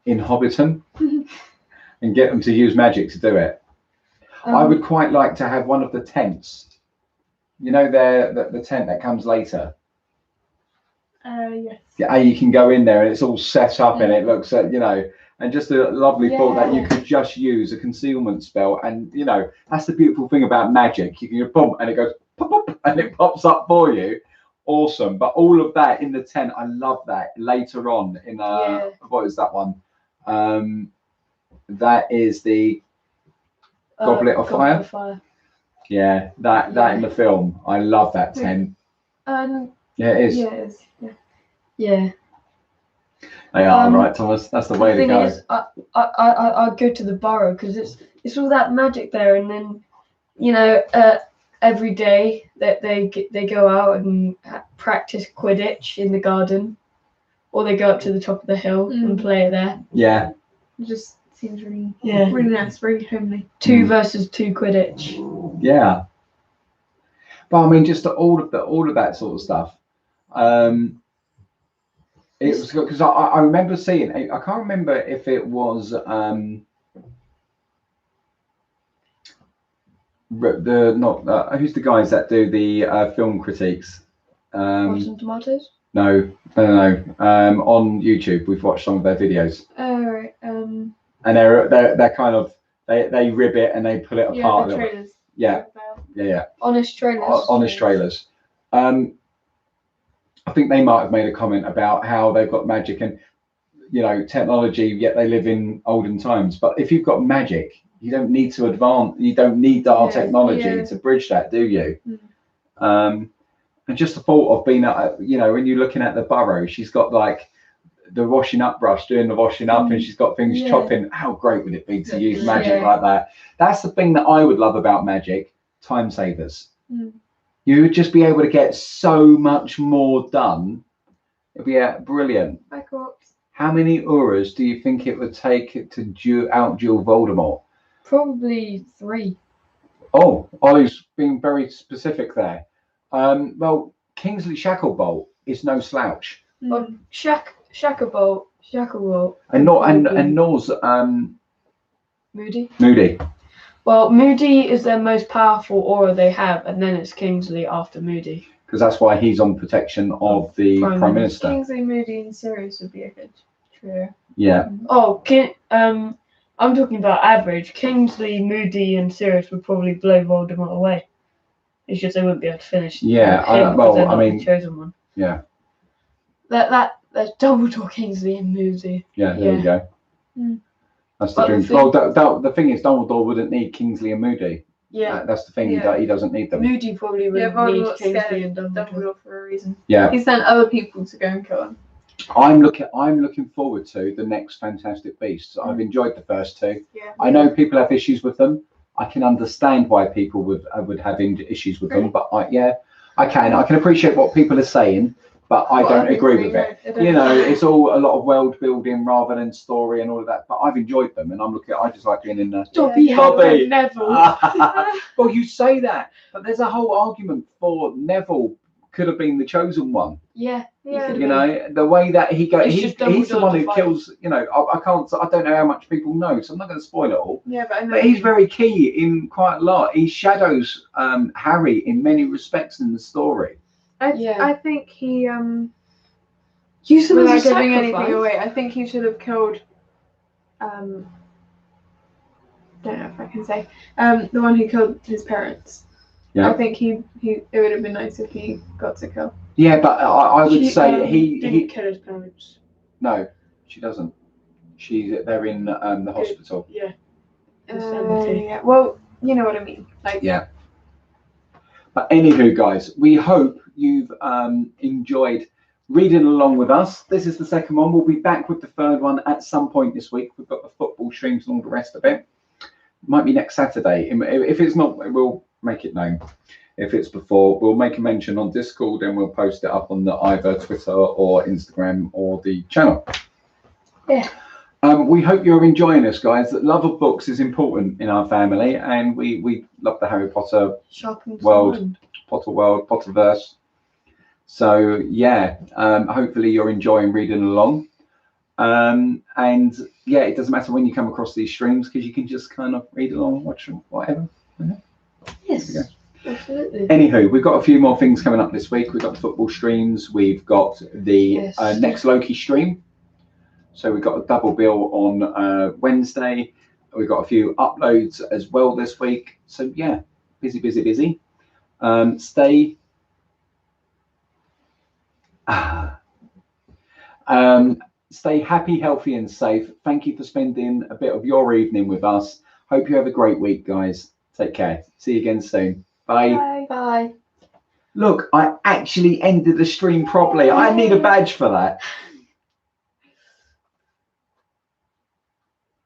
in Hobbiton and get them to use magic to do it. I would quite like to have one of the tents. You know, the tent that comes later. Yes. Yeah, you can go in there and it's all set up and it looks at, you know, and just a lovely thought that you could just use a concealment spell. And, you know, that's the beautiful thing about magic. You can pop and it goes pop, pop, and it pops up for you. Awesome. But all of that in the tent, I love that. Later on in, what is that one? That is the Goblet of Fire. Yeah, that in the film. I love that tent. Yeah, it is. Yeah, it is. Yeah. They are right, Thomas. That's the way to go. Is, I go to the borough because it's all that magic there, and then you know every day that they go out and practice Quidditch in the garden, or they go up to the top of the hill and play it there. Yeah. It just seems really nice, really homely. 2 versus 2 Quidditch. Yeah. But I mean, just all of that sort of stuff. It was because I remember seeing. I can't remember if it was who's the guys that do the film critiques. Rotten Tomatoes. No. On YouTube, we've watched some of their videos. Oh right. And they're kind of they rib it and they pull it apart. The trailers. Yeah. Honest trailers. Honest trailers. I think they might have made a comment about how they've got magic and, you know, technology, yet they live in olden times. But if you've got magic, you don't need to advance. You don't need our technology to bridge that, do you? And just the thought of being, you know, when you're looking at the borough, she's got like the washing up brush doing the washing up, and she's got things chopping. How great would it be to use magic like that? That's the thing that I would love about magic: time savers. You would just be able to get so much more done. It'd be brilliant. How many auras do you think it would take to outduel Voldemort? Probably 3. Oh, Ollie's being very specific there. Well, Kingsley Shacklebolt is no slouch. Well, Shacklebolt. And Nor's Moody. Well, Moody is their most powerful aura they have, and then it's Kingsley after Moody. Because that's why he's on protection of the Prime Minister. Kingsley, Moody, and Sirius would be a good trio. Yeah. Oh, I'm talking about average. Kingsley, Moody, and Sirius would probably blow Voldemort away. It's just they wouldn't be able to finish. Yeah. I mean, the chosen one. Yeah. That's Dumbledore, Kingsley, and Moody. Yeah. There you go. That's the dream. The thing is, Dumbledore wouldn't need Kingsley and Moody. Yeah. That's the thing. That he doesn't need them. Moody probably would need Kingsley and Dumbledore for a reason. Yeah. He sent other people to go and kill him. I'm looking forward to the next Fantastic Beasts. I've enjoyed the first 2. Yeah. I know people have issues with them. I can understand why people would have issues with them, but I can appreciate what people are saying, but I don't agree with it. You know, it's all a lot of world building rather than story and all of that. But I've enjoyed them, and I just like being in the Dobby Neville. Well, you say that, but there's a whole argument for Neville could have been the chosen one. Yeah. You know, the way that he goes, he's the one who kills. You know, I don't know how much people know, so I'm not going to spoil it all. Yeah, but he's very key in quite a lot. He shadows Harry in many respects in the story. I think he use him without as a giving sacrifice. anything away. I think he should have killed. Don't know if I can say the one who killed his parents. Yeah. I think it would have been nice if he got to kill. Yeah, but I would say he didn't kill his parents. No, she doesn't. They're in the hospital. Yeah. Yeah. Well, you know what I mean. Like. Yeah. But anywho, guys, we hope you've enjoyed reading along with us. This is the second one. We'll be back with the third one at some point this week. We've got the football streams and all the rest of it. Might be next Saturday. If it's not, we'll make it known. If it's before, we'll make a mention on Discord and we'll post it up on either Twitter or Instagram or the channel. Yeah. We hope you're enjoying us, guys. That love of books is important in our family, and we love the Harry Potter Sharpens the world, mind. Potter world, Potterverse. So yeah, hopefully you're enjoying reading along. And yeah, it doesn't matter when you come across these streams because you can just kind of read along, watch them, whatever. Yes, absolutely. Anywho, we've got a few more things coming up this week. We've got the football streams. We've got the next Loki stream. So we've got a double bill on Wednesday. We've got a few uploads as well this week. So yeah, busy. Stay happy, healthy, and safe. Thank you for spending a bit of your evening with us. Hope you have a great week, guys. Take care. See you again soon. Bye. Bye. Look, I actually ended the stream properly. I need a badge for that.